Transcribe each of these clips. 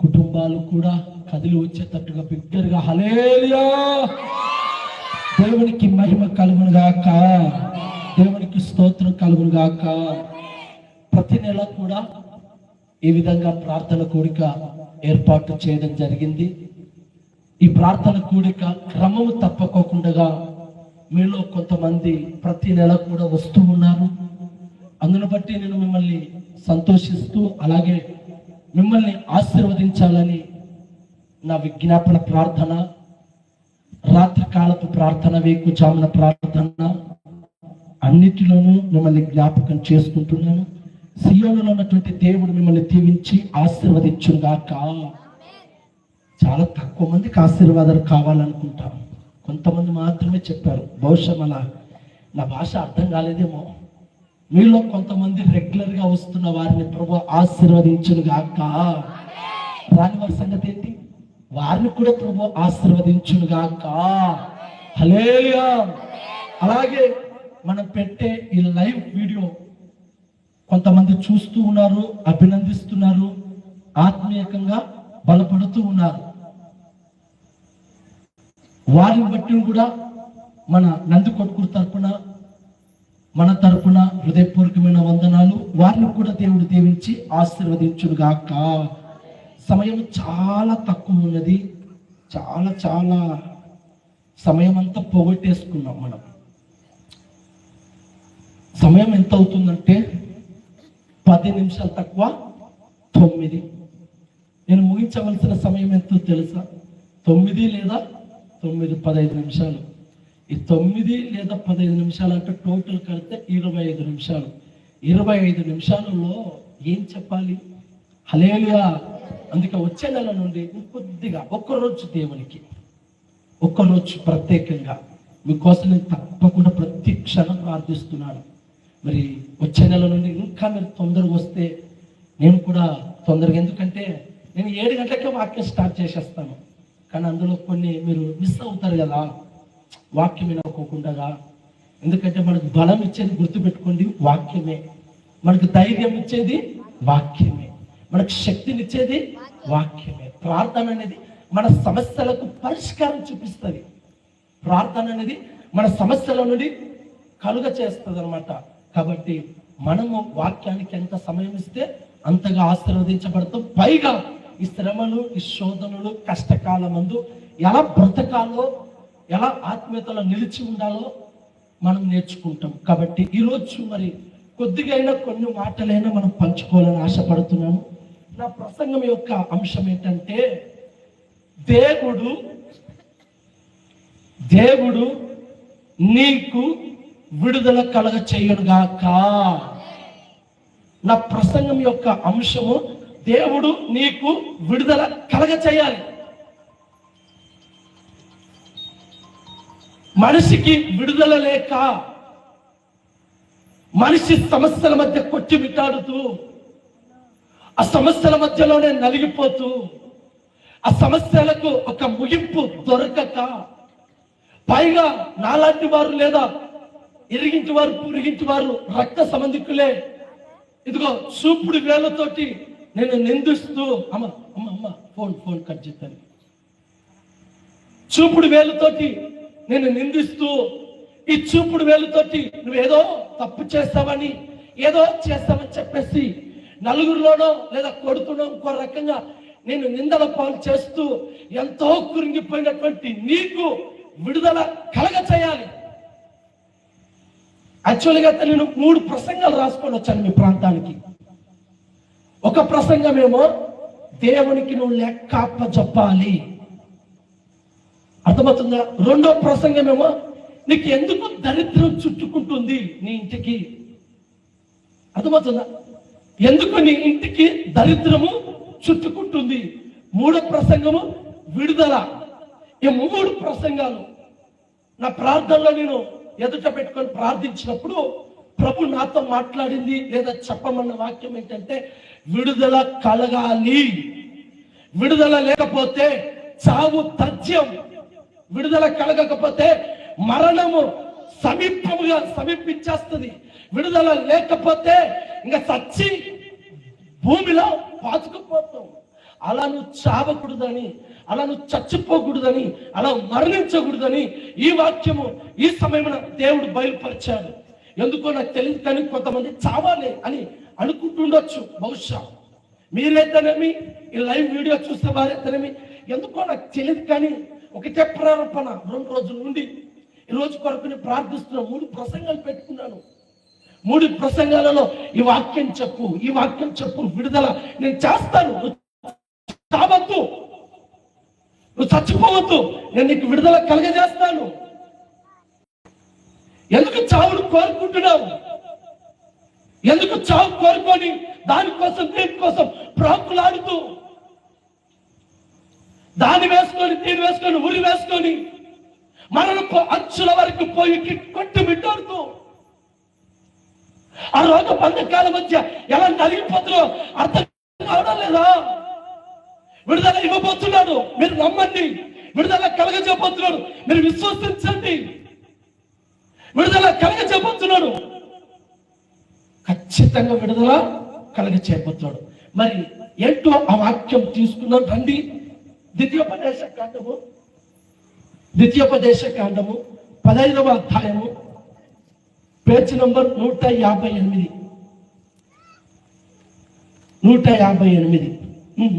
కుటుంబాలు కూడా కదిలి వచ్చేటట్టుగా బిగ్గరగా హల్లెలూయా, దేవునికి మహిమ కలుగును గాక, దేవునికి స్తోత్రం కలుగును గాక. ప్రతి నెల కూడా ఈ విధంగా ప్రార్థన కూడిక ఏర్పాటు చేయడం జరిగింది. ఈ ప్రార్థన కూడిక క్రమము తప్పకోకుండా మీలో కొంతమంది ప్రతి నెల కూడా వస్తూ ఉన్నారు. అందును బట్టి నేను మిమ్మల్ని సంతోషిస్తూ అలాగే మిమ్మల్ని ఆశీర్వదించాలని నా విజ్ఞాపన ప్రార్థన, రాత్రికాలపు ప్రార్థన, వేకుజామున ప్రార్థన అన్నిటిలోనూ మిమ్మల్ని జ్ఞాపకం చేసుకుంటున్నాను. సియోనులో ఉన్నటువంటి దేవుడు మిమ్మల్ని దీవించి ఆశీర్వదించును గాక. చాలా తక్కువ మందికి ఆశీర్వాదాలు కావాలనుకుంటాం, కొంతమంది మాత్రమే చెప్పారు. బహుశా నా భాష అర్థం కాలేదేమో. మీలో కొంతమంది రెగ్యులర్గా వస్తున్న వారిని ప్రభు ఆశీర్వదించును గాక. రాని వారి సంగతి ఏంటి? వారిని కూడా ప్రభు ఆశీర్వదించును గాక. హల్లెలూయా. అలాగే మనం పెట్టే ఈ లైవ్ వీడియో కొంతమంది చూస్తూ ఉన్నారు, అభినందిస్తున్నారు, ఆత్మీయంగా బలపడుతూ ఉన్నారు. వారిని బట్టి కూడా మన నందికొట్కూరు తరపున, మన తరపున హృదయపూర్వకమైన వందనాలు. వారిని కూడా దేవుడు దీవించి ఆశీర్వదించును గాక. సమయం చాలా తక్కువ ఉన్నది, చాలా సమయం అంతా పోగొట్టేసుకున్నాం మనం. సమయం ఎంత అవుతుందంటే 10 నిమిషాలు తక్కువ 9. నేను ముగించవలసిన సమయం ఎంతో తెలుసా? 9 లేదా 9:15 నిమిషాలు. ఈ 9 లేదా 15 నిమిషాలు అంటే టోటల్ కలిపితే 25 నిమిషాలు. 25 నిమిషాలలో ఏం చెప్పాలి? హల్లెలూయా. అందుకే వచ్చే నెల నుండి కొద్దిగా ఒక్కరోజు దేవునికి, ఒక్కరోజు ప్రత్యేకంగా మీకోసం నేను తప్పకుండా ప్రతి క్షణం ప్రార్థిస్తున్నాను. మరి వచ్చే నెల నుండి ఇంకా మీరు తొందరగా వస్తే నేను కూడా తొందరగా, ఎందుకంటే నేను 7 గంటలకే వాక్యం స్టార్ట్ చేసేస్తాను. కానీ అందులో కొన్ని మీరు మిస్ అవుతారు కదా, వాక్యం వినకోకుండా. ఎందుకంటే మనకు బలం ఇచ్చేది గుర్తుపెట్టుకోండి వాక్యమే, మనకు ధైర్యం ఇచ్చేది వాక్యమే, మనకు శక్తినిచ్చేది వాక్యమే. ప్రార్థన అనేది మన సమస్యలకు పరిష్కారం చూపిస్తుంది. ప్రార్థన అనేది మన సమస్యల నుండి కలుగ చేస్తుంది అనమాట. కాబట్టి మనము వాక్యానికి ఎంత సమయం ఇస్తే అంతగా ఆశీర్వదించబడతాం. పైగా ఈ శ్రమలు, ఈ శోధనలు, కష్టకాలమందు ఎలా బ్రతకాలో, ఎలా ఆత్మీయతలో నిలిచి ఉండాలో మనం నేర్చుకుంటాం. కాబట్టి ఈరోజు మరి కొద్దిగా అయినా కొన్ని మాటలైనా మనం పంచుకోవాలని ఆశపడుతున్నాను. నా ప్రసంగం యొక్క అంశం ఏంటంటే దేవుడు నీకు విడుదల కలగ చేయనుగాక. నా ప్రసంగం యొక్క అంశము దేవుడు నీకు విడుదల కలగ చేయాలి. మనిషికి విడుదల లేక మనిషి సమస్యల మధ్య కొట్టిమిట్టాడుతూ, ఆ సమస్యల మధ్యలోనే నలిగిపోతూ, ఆ సమస్యలకు ఒక ముగింపు దొరకక, పైగా నాలాంటి వారు లేదా ఇరిగింటి వారు, పురిగింటి వారు, రక్త సంబంధికులే ఇదిగో చూపుడు వేలతోటి నేను నిందిస్తూ, అమ్మ ఫోన్ కట్ చేస్తాను, చూపుడు వేలుతోటి నేను నిందిస్తూ, ఈ చూపుడు వేలుతోటి నువ్వేదో తప్పు చేస్తావని, ఏదో చేస్తావని చెప్పేసి నలుగురిలోనో లేదా కొడుతునో ఇంకో రకంగా నేను నిందల పాలు చేస్తూ ఎంతో కురింగిపోయినటువంటి నీకు విడుదల కలగ చేయాలి. యాక్చువల్గా నేను 3 ప్రసంగాలు రాసుకొని వచ్చాను మీ ప్రాంతానికి. ఒక ప్రసంగమేమో దేవునికి నువ్వు లెక్క అప్పచెప్పాలి, అర్థమవుతుందా? రెండో ప్రసంగమేమో నీకు ఎందుకు దరిద్రం చుట్టుకుంటుంది నీ ఇంటికి, అర్థమవుతుందా? ఎందుకు నీ ఇంటికి దరిద్రము చుట్టుకుంటుంది. మూడో ప్రసంగము విడుదల. ఈ 3 ప్రసంగాలు నా ప్రార్థనలో నేను ఎదుట పెట్టుకొని ప్రార్థించినప్పుడు ప్రభు నాతో మాట్లాడింది లేదా చెప్పమన్న వాక్యం ఏంటంటే విడుదల కలగాలి. విడుదల లేకపోతే చావు తథ్యం. విడుదల కలగకపోతే మరణము సమీపించేస్తుంది. విడుదల లేకపోతే ఇంకా చచ్చి భూమిలో పాతుకుపోతాం. అలా నువ్వు చావకూడదని, అలా నువ్వు చచ్చిపోకూడదని, అలా మరణించకూడదని ఈ వాక్యము ఈ సమయంలో దేవుడు బయలుపరిచాడు. ఎందుకో నాకు తెలియదు, కానీ కొంతమంది చావాలి అని అనుకుంటుండొచ్చు. బహుశా మీరైతేనేమి, ఈ లైవ్ వీడియో చూసే వారైతేనేమి, ఎందుకో నాకు తెలియదు, కానీ ఒకటే ప్రారంభన 2 రోజుల నుండి ఈ రోజు కొరకు నేను ప్రార్థిస్తున్నాను. 3 ప్రసంగాలు పెట్టుకున్నాను. 3 ప్రసంగాలలో ఈ వాక్యం చెప్పు, ఈ వాక్యం చెప్పు, విడుదల నేను చేస్తాను. నువ్వు చావద్దు, నువ్వు చచ్చిపోవద్దు, నేను నీకు విడుదల కలగజేస్తాను. ఎందుకు చావును కోరుకుంటున్నావు? ఎందుకు చావు కోరుకొని దానికోసం దీనికోసం ప్రాకులాడుతూ, దాన్ని వేసుకొని దీన్ని వేసుకొని ఉరి వేసుకొని మరణపు అంచుల వరకు పోయి కొట్టు మిట్టాడుతూ ఆ రోగ బంధకాల మధ్య ఎలా నలిగిపోతుందో అర్థం కావడం లేదా? విడుదల ఇవ్వబోతున్నాడు, మీరు నమ్మండి. విడుదల కలగజేయబోతున్నాడు, మీరు విశ్వసించండి. విడుదల కలగజేయబోతున్నాడు, ఖచ్చితంగా విడుదల కలగజేయబోతున్నాడు. మరి ఏంటో ఆ వాక్యం తీసుకున్నాం. రండి, ద్వితీయోపదేశ కాండము 15వ అధ్యాయము, పేజీ నంబర్ 158.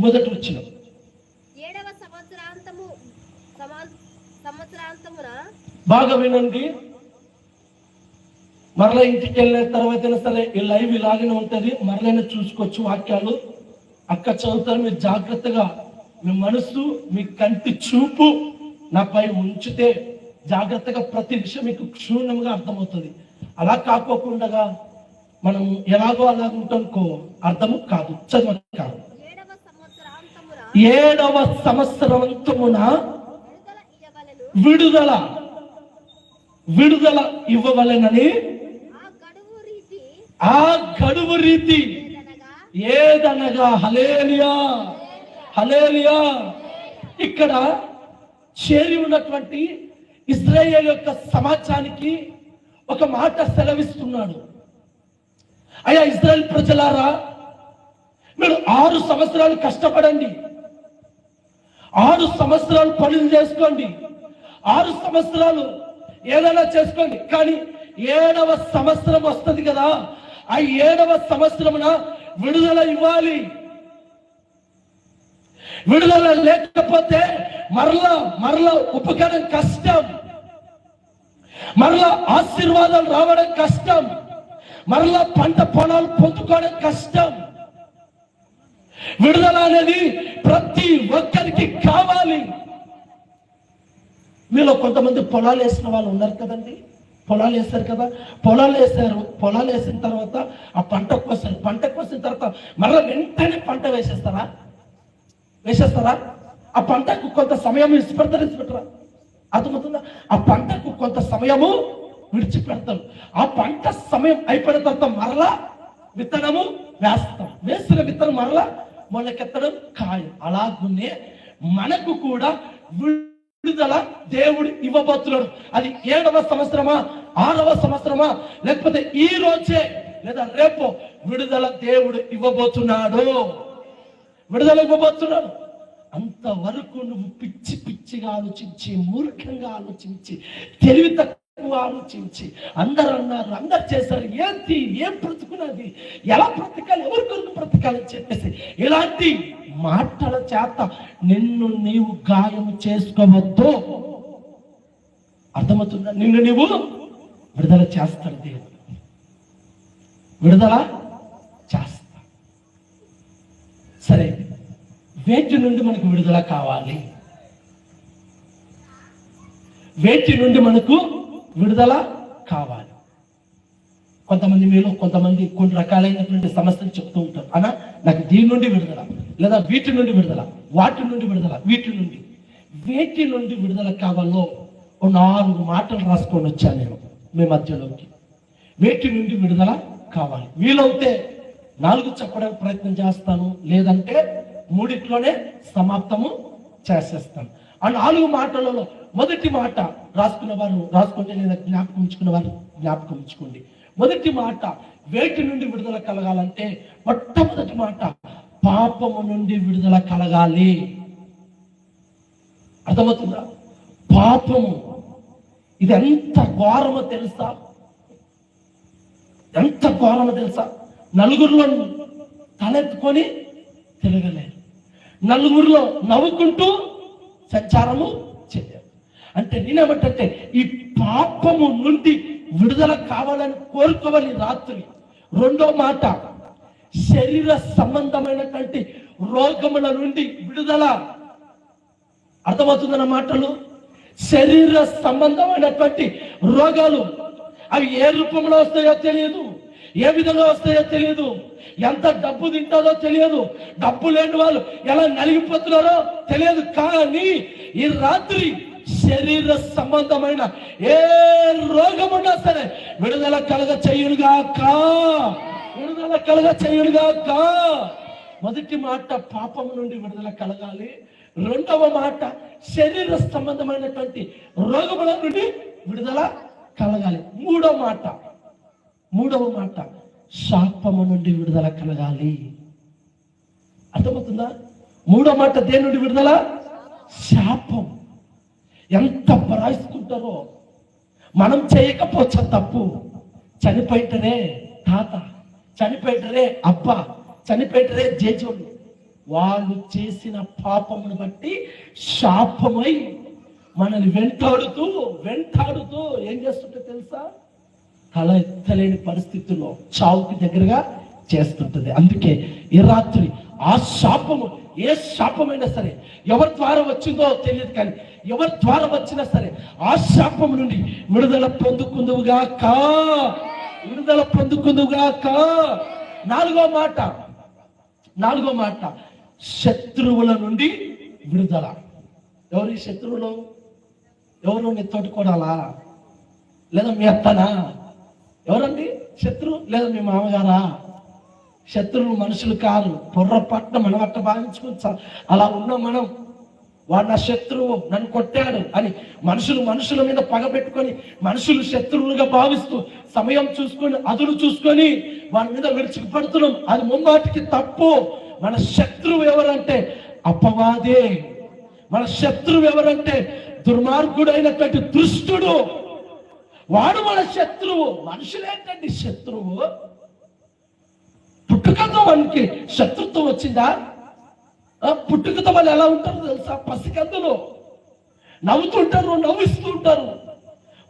మొదటి వచ్చిన 7వ సంవత్సరాంతమున బాగా వినండి. మరలా ఇంటికి వెళ్ళిన తర్వాత సరే ఈ లైవ్ ఇలాగనే ఉంటుంది, మరలైనా చూసుకోవచ్చు వాక్యాలు. అక్క చదువుతారు, మీరు జాగ్రత్తగా మీ మనసు, మీ కంటి చూపు నాపై ఉంచితే జాగ్రత్తగా ప్రతి విషయం మీకు క్షుణ్ణంగా అర్థమవుతుంది. అలా కాకోకుండా మనం ఎలాగో అలా ఉంటానుకో అర్థము కాదు, చదువు కాదు. 7వ సంవత్సరాంతమున విడుదల ఇవ్వవలెనని ఆ గడువు రీతి ఏదనగా, హల్లెలూయా హల్లెలూయా. ఇక్కడ చేరి ఉన్నటువంటి ఇశ్రాయేలు యొక్క సమాజానికి ఒక మాట సెలవిస్తున్నాడు. అయ్యా ఇశ్రాయేలు ప్రజలారా, మీరు 6 సంవత్సరాలు కష్టపడండి, 6 సంవత్సరాలు పనులు చేసుకోండి, 6 సంవత్సరాలు ఏదైనా చేసుకోండి. కానీ 7వ సంవత్సరం వస్తుంది కదా, ఆ 7వ సంవత్సరమున విడుదల ఇవ్వాలి. విడుదల లేకపోతే మరలా ఉపకారం కష్టం, మరలా ఆశీర్వాదాలు రావడం కష్టం, మరలా పంట పొలాలు పొందుకోవడం కష్టం. విడుదల అనేది ప్రతి ఒక్కరికి కావాలి. మీలో కొంతమంది పొలాలు వేసిన వాళ్ళు ఉన్నారు కదండి, పొలాలు వేస్తారు కదా, పొలాలు వేసిన తర్వాత ఆ పంట కోసిన తర్వాత మరలా వెంటనే పంట వేసేస్తారా? ఆ పంటకు కొంత సమయం విడిచిపెడతారా? అర్థమవుతుందా? ఆ పంటకు కొంత సమయము విడిచిపెడతారు. ఆ పంట సమయం అయిపోయిన తర్వాత మరలా విత్తనము వేస్తాం, వేసిన విత్తనం మరలా మొలకెత్తడం ఖాయం. అలాగునే మనకు కూడా విడుదల దేవుడు ఇవ్వబోతున్నాడు. అది 7వ సంవత్సరమా, 6వ సంవత్సరమా, లేకపోతే ఈ రోజే లేదా రేపు విడుదల దేవుడు ఇవ్వబోతున్నాడు. అంతవరకు నువ్వు పిచ్చిగా ఆలోచించి, మూర్ఖంగా ఆలోచించి, తెలివి తక్కువ ఆలోచించి, అందరు చేశారు, ఏం బ్రతుకున్నది, ఎలా బ్రతకాలి, ఎవరి కొరకు బ్రతకాలి అని చెప్పేసి ఇలాంటి మాటల చేత నిన్ను నీవు గాయం చేసుకోవద్దు. అర్థమవుతుందా? నిన్ను నీవు విడుదల చేస్తాడు దేవుడు, విడుదల చేస్తా. సరే, వేటి నుండి మనకు విడుదల కావాలి? వేటి నుండి మనకు విడుదల కావాలి? మీలో కొంతమంది కొన్ని రకాలైనటువంటి సమస్యలు చెప్తూ ఉంటారు. అన్నా నాకు దీని నుండి విడుదల, లేదా వీటి నుండి విడుదల, వాటి నుండి విడుదల, వేటి నుండి విడుదల కావాలో 4 మాటలు రాసుకొని వచ్చాను నేను మీ మధ్యలోకి. వేటి నుండి విడుదల కావాలి? వీలవుతే 4 చెప్పడానికి ప్రయత్నం చేస్తాను, లేదంటే 3 సమాప్తము చేసేస్తాను. ఆ 4 మాటలలో మొదటి మాట రాసుకున్న వారు రాసుకోండి, లేదా జ్ఞాపకం ఉంచుకున్న వారు జ్ఞాపకం ఉంచుకోండి. మొదటి మాట వేటి నుండి విడుదల కలగాలంటే మొట్టమొదటి మాట పాపము నుండి విడుదల కలగాలి. అర్థమవుతుందా? పాపము ఇది ఎంత ఘోరమో తెలుసా? ఎంత ఘోరమో తెలుసా? నలుగురిలో తలెత్తుకొని తిరగలేరు, నలుగురిలో నవ్వుకుంటూ సంచారము చేయలేరు. అంటే నేనేమంటే ఈ పాపము నుండి విడుదల కావాలని కోరుకోవాలి రాత్రి. రెండో మాట శరీర సంబంధమైనటువంటి రోగముల నుండి విడుదల. అర్థమవుతుందన్న మాటలు. శరీర సంబంధమైనటువంటి రోగాలు అవి ఏ రూపంలో వస్తాయో తెలియదు, ఏ విధంగా వస్తాయో తెలియదు, ఎంత డబ్బు తింటారో తెలియదు, డబ్బు లేని వాళ్ళు ఎలా నలిగిపోతున్నారో తెలియదు. కానీ ఈ రాత్రి శరీర సంబంధమైన ఏ రోగమున్నా సరే విడుదల కలగ చేయునుగాక, విడుదల కలగ చేయునుగాక. మొదటి మాట పాపం నుండి విడుదల కలగాలి. రెండవ మాట శరీర సంబంధమైనటువంటి రోగముల నుండి విడుదల కలగాలి. మూడవ మాట శాపము నుండి విడుదల కలగాలి. అర్థమవుతుందా? మూడవ మాట దేని నుండి విడుదల? శాపం. ఎంత పరాయిస్తుంటారో. మనం చేయకపోతే తప్పు, చనిపోయిటరే తాత, చనిపోయిటరే అబ్బ, చనిపోయిటరే జేజోళ్ళు, వాళ్ళు చేసిన పాపమును బట్టి శాపమై మనల్ని వెంటాడుతూ ఏం చేస్తుంటే తెలుసా? తల ఎత్తలేని పరిస్థితుల్లో చావుకి దగ్గరగా చేస్తుంటది. అందుకే ఈ రాత్రి ఆ శాపము, ఏ శాపమైనా సరే, ఎవరి ద్వారా వచ్చిందో తెలియదు, కానీ ఎవరి ద్వారా వచ్చినా సరే ఆ శాపము నుండి విడుదల పొందుకుందువుగాక, విడుదల పొందుకుందువుగాక. నాలుగో మాట శత్రువుల నుండి విడుదల. ఎవరి శత్రువులు? ఎవరు? నీ తోటి కొడాలా, లేదా మీ అత్తనా? ఎవరండి శత్రువు? లేదా మీ మామగారా? శత్రువులు మనుషులు కాదు. పొర్రపట్న మనం అట్ట భావించుకోవచ్చు. అలా ఉన్నాం మనం. వాడు నా శత్రువు, నన్ను కొట్టాడు అని మనుషుల మీద పగ పెట్టుకొని మనుషులు శత్రువులుగా భావిస్తూ సమయం చూసుకొని అదును చూసుకొని వాడి మీద విడిచిపడుతున్నాం. అది ముమ్మాటికి తప్పు. మన శత్రువు ఎవరంటే అపవాదే. మన శత్రువు ఎవరంటే దుర్మార్గుడైనటువంటి దుష్టుడు. వాడు మన శత్రువు. మనుషులేంటండి శత్రువు? పుట్టుకతో మనకి శత్రుత్వం వచ్చిందా? పుట్టుకతో వాళ్ళు ఎలా ఉంటారు తెలుసా? పసికందులు నవ్వుతుంటారు, నవ్విస్తూ ఉంటారు,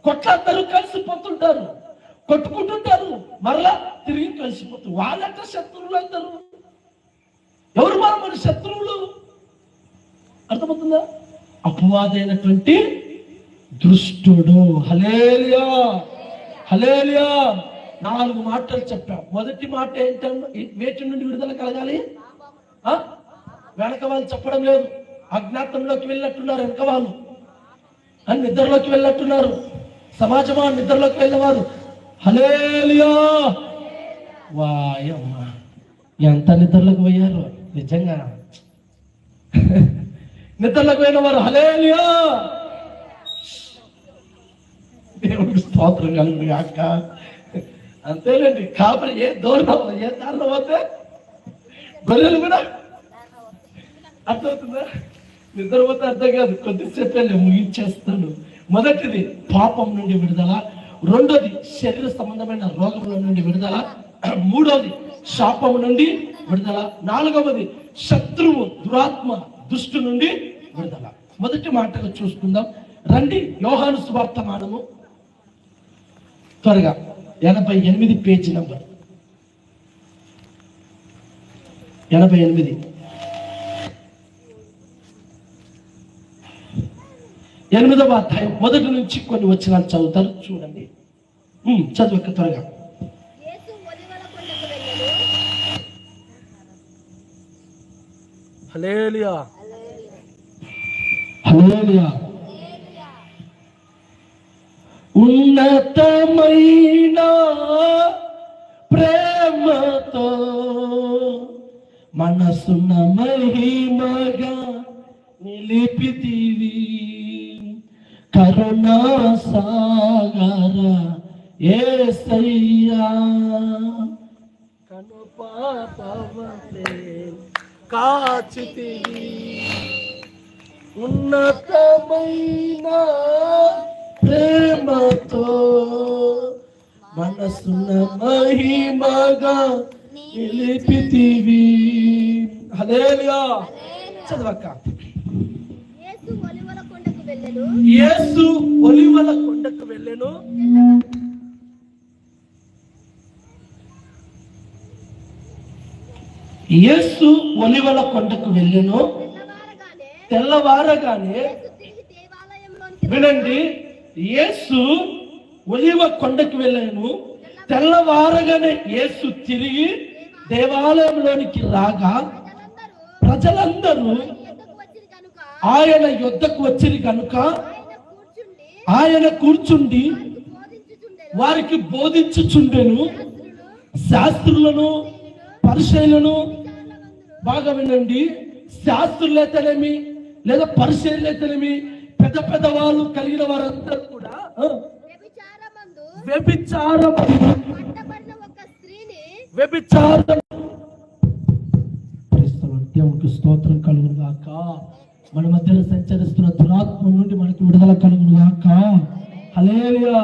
కొట్లాడతారు, కలిసిపోతుంటారు, కొట్టుకుంటుంటారు, మరలా తిరిగి కలిసిపోతారు. వాళ్ళంట శత్రువులు అందరూ. ఎవరు మన శత్రువులు? అర్థమవుతుందా? అపవాదైనటువంటి దుష్టుడు. హల్లెలూయా, హల్లెలూయా. 4 మాటలు చెప్పాం. మొదటి మాట ఏంటంటే వేటి నుండి విడుదల కలగాలి? వెనక వాళ్ళు చెప్పడం లేదు. అజ్ఞాతంలోకి వెళ్ళినట్టున్నారు వెనక వాళ్ళు, అని నిద్రలోకి వెళ్ళినట్టున్నారు. సమాజమా నిద్రలోకి వెళ్ళేవారు. హల్లెలూయా. వాయమ్మ, ఎంత నిద్రలోకి పోయారు నిజంగా. నిద్రలోకి పోయిన వారు హల్లెలూయా. దేవుడికి స్తోత్రం కలుగును గాక. అంతేలేండి. కాబట్టి ఏ దూరం ఏ దారిలో పోతే గొర్రెలు కూడా అర్థమవుతుందా? నిద్రపోతే అర్థం కాదు. కొద్దిసేపు ముగించేస్తాను. మొదటిది పాపం నుండి విడుదల, రెండోది శరీర సంబంధమైన రోగముల నుండి విడుదల, మూడోది శాపం నుండి విడుదల, నాలుగవది శత్రువు దురాత్మ దుష్టు నుండి విడుదల. మొదటి మాటగా చూసుకుందాం రండి. యోహాను సువార్తమానము త్వరగా 88 పేజీ నంబర్ 88. 8వ అధ్యాయం మొదటి నుంచి కొన్ని వచనాలు చదువుతారు, చూడండి. చదువు త్వరగా. హల్లెలూయా, హల్లెలూయా. ఉన్నతమైన ప్రేమతో మనసున్న మహిమగా నిలిపితివి, కరుణా సాగర యేసయ్యా కను పాపవలే కాచితివి, ఉన్నతమైన ప్రేమతో మనసున మహిమగా నిలిపితివి. హల్లెలూయా. చదవక్క. యేసు ఒలివల కొండకు వెళ్ళెను. యేసు ఒలివల కొండకు వెళ్ళెను. యేసు ఒలివల కొండకు వెళ్ళెను. తెల్లవారగానే వినండి, యేసు ఒలివ కొండకు వెళ్ళాను. తెల్లవారగానే యేసు తిరిగి దేవాలయంలోనికి రాగా ప్రజలందరూ ఆయన యుద్ధకు వచ్చిరి కనుక ఆయన కూర్చుండి వారికి బోధించుచుండెను. శాస్త్రులను పరిచయులను, బాగా వినండి, శాస్త్రులైతేనేమి లేదా పరిచయులైతేనేమి పెద్ద పెద్ద వాళ్ళు కలిగిన వారందరూ కూడా వ్యభిచారం దేవునికి స్తోత్రం కలుగును గాక. మన మధ్యలో సంచరిస్తున్న దురాత్మ నుండి మనకి విడుదల కలుగును గాక. హల్లెలూయా.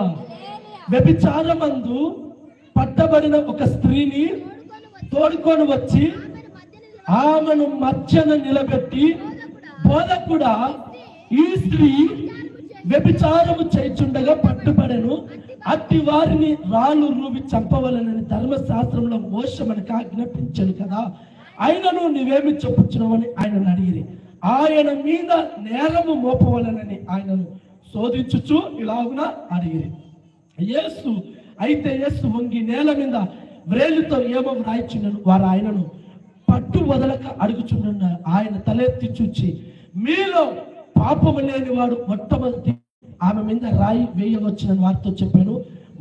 వ్యభిచారమందు పట్టబడిన ఒక స్త్రీని తోడుకొని వచ్చి ఆమెను మధ్యన నిలబెట్టి, బోధకుడా, ఈ స్త్రీ వ్యభిచారము చేయుచుండగా పట్టుబడెను, అట్టి వారిని రాళ్ళు రూపి చంపవలనని ధర్మశాస్త్రంలో మోషే మనకు ఆజ్ఞాపించాను కదా, ఆయనను నీవేమి చెప్పుచున్నావని ఆయనను అడిగిరి. ఆయన మీద నేరము మోపవలనని ఆయనను శోధించుచు ఇలాగున అడిగిరి. యేసు వంగి నేల మీద వ్రేలుతో ఏమో రాయిచుండను. వారు ఆయనను పట్టు వదలక అడుగుచుండ ఆయన తలెత్తి చూచి, మీలో పాపము లేని వాడు మొట్టమొదటి ఆమె మీద రాయి వేయవచ్చునని వారితో చెప్పాను.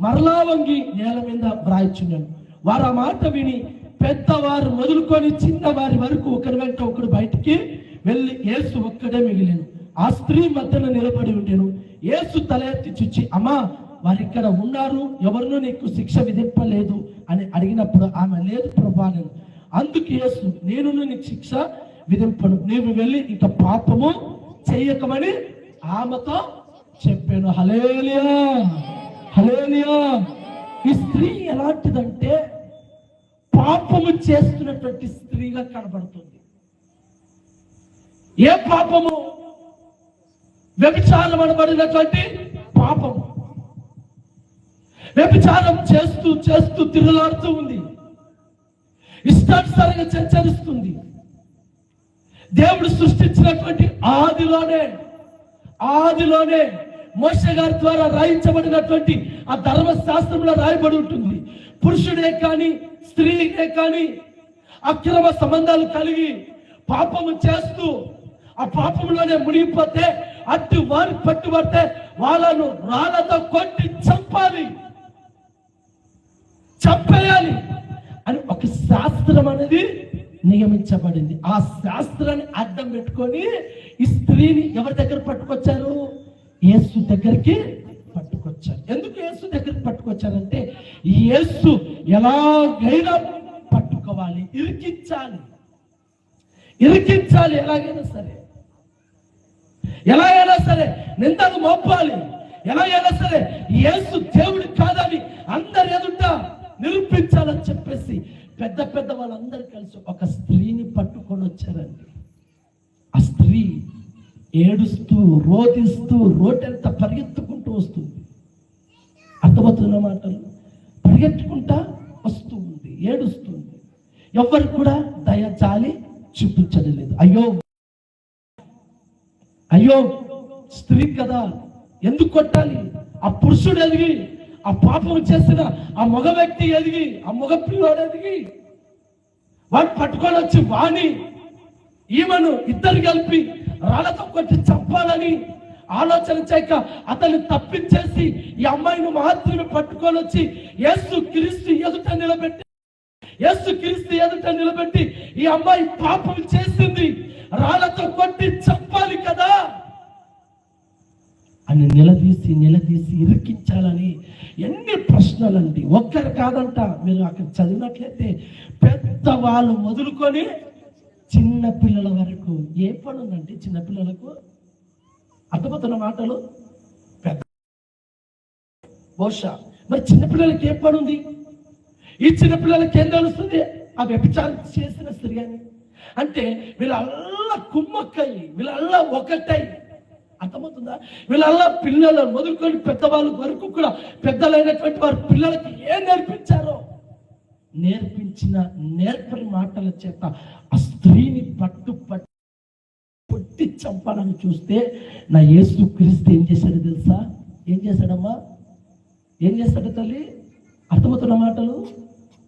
మరలా వంగి నేల మీద వ్రాయిచున్నాను. వారు ఆ మాట విని పెద్దవారు మొదలుకొని చిన్నవారి వరకు ఒకరి వెంట ఒకరు బయటికి వెళ్ళి యేసు ఒక్కడే మిగిలేను. ఆ స్త్రీ మధ్యన నిలబడి ఉండేను. యేసు తల ఎత్తి చూచి, అమ్మా, వారు ఇక్కడ ఉన్నారు, ఎవరినూ నీకు శిక్ష విధింపలేదు అని అడిగినప్పుడు ఆమె, లేదు ప్రభువా నేను. అందుకు యేసు, నేను నీకు శిక్ష విధింపను, నీవు వెళ్ళి ఇక పాపము చెయ్యకమని ఆమెతో చెప్పాను. హల్లెలూయా, హల్లెలూయా. ఈ స్త్రీ ఎలాంటిదంటే పాపము చేస్తున్నటువంటి స్త్రీగా కనబడుతుంది. ఏ పాపము? వ్యభిచారం అనబడినటువంటి పాపము. వ్యభిచారం చేస్తూ చేస్తూ తిరుగులాడుతూ ఉంది, ఇష్టానుసారంగా సంచరిస్తుంది. దేవుడు సృష్టించినటువంటి ఆదిలోనే మోషే గారి ద్వారా రాయించబడినటువంటి ఆ ధర్మశాస్త్రంలో రాయబడి ఉంటుంది. పురుషుడే కానీ స్త్రీనే కానీ అక్రమ సంబంధాలు కలిగి పాపము చేస్తూ ఆ పాపంలోనే మునిగిపోతే, అట్టి వారి పట్టుబడితే వాళ్ళను రాళ్లతో కొట్టి చంపేయాలి అని ఒక శాస్త్రం అనేది నియమించబడింది. ఆ శాస్త్రాన్ని అడ్డం పెట్టుకొని ఈ స్త్రీని ఎవరి దగ్గర పట్టుకొచ్చారు? యేసు దగ్గరికి పట్టుకొచ్చారు. ఎందుకు యేసు దగ్గరికి పట్టుకొచ్చారంటే, యేసు ఎలాగైనా పట్టుకోవాలి, ఇరికించాలి, ఎలాగైనా సరే నిందలు మోపాలి, ఎలాగైనా సరే యేసు దేవుడు కాదని అందరి ఎదుట నిరూపించాలని చెప్పేసి పెద్ద పెద్ద వాళ్ళందరూ కలిసి ఒక స్త్రీని పట్టుకొని వచ్చారండి. ఆ స్త్రీ ఏడుస్తూ రోధిస్తూ రోడ్డంతా పరిగెత్తుకుంటూ వస్తుంది. అర్థమవుతున్న మాటలు, పరిగెత్తుకుంటా వస్తూ ఉంది, ఏడుస్తుంది. ఎవరు కూడా దయ జాలి చూపించలేదు. అయ్యో స్త్రీ కదా, ఎందుకు కొట్టాలి? ఆ పురుషుడు ఎదిగి ఆ పాపం చేసిన ఆ మగ వ్యక్తి ఎదిగి, ఆ మగ పిల్లోడు ఎదిగి వాడు పట్టుకొని వచ్చి వాణి ఈమెను ఇద్దరు కలిపి రాళ్లతో కొట్టి చంపాలని ఆలోచన చేయక అతన్ని తప్పించేసి ఈ అమ్మాయిని మాత్రమే పట్టుకొని వచ్చి యేసు క్రీస్తు ఎదుట నిలబెట్టి ఈ అమ్మాయి పాపం చేసింది, రాళ్లతో కొట్టి చంపాలి కదా అని నిలదీసి ఇరికించాలని ఎన్ని ప్రశ్నలండి, ఒక్కరు కాదంట. మీరు అక్కడ చదివినట్లయితే పెద్దవాళ్ళు మొదలుకొని చిన్న పిల్లల వరకు ఏ పని ఉందండి చిన్నపిల్లలకు? అర్థమవుతున్న మాటలు పెద్ద బహుశా మరి చిన్నపిల్లలకి ఏ పని ఉంది? ఈ చిన్నపిల్లలకి ఏం తెలుస్తుంది? ఆ వ్యభిచారం చేసిన స్త్రీ అని. అంటే వీళ్ళల్లా కుమ్మక్కయ్యి, వీళ్ళల్లా ఒకటై, అర్థమవుతుందా? వీళ్ళల్లా పిల్లలు మొదలుకొని పెద్దవాళ్ళ వరకు కూడా పెద్దలైనటువంటి వారు పిల్లలకి ఏం నేర్పించారో నేర్పించిన నేర్పని మాటల చేత ఆ స్త్రీని పొట్టి చంపాలని చూస్తే నా యేసు క్రీస్తు ఏం చేశాడో తెలుసా? ఏం చేశాడమ్మా? ఏం చేశాడు తల్లి? అర్థమవుతున్న మాటలు?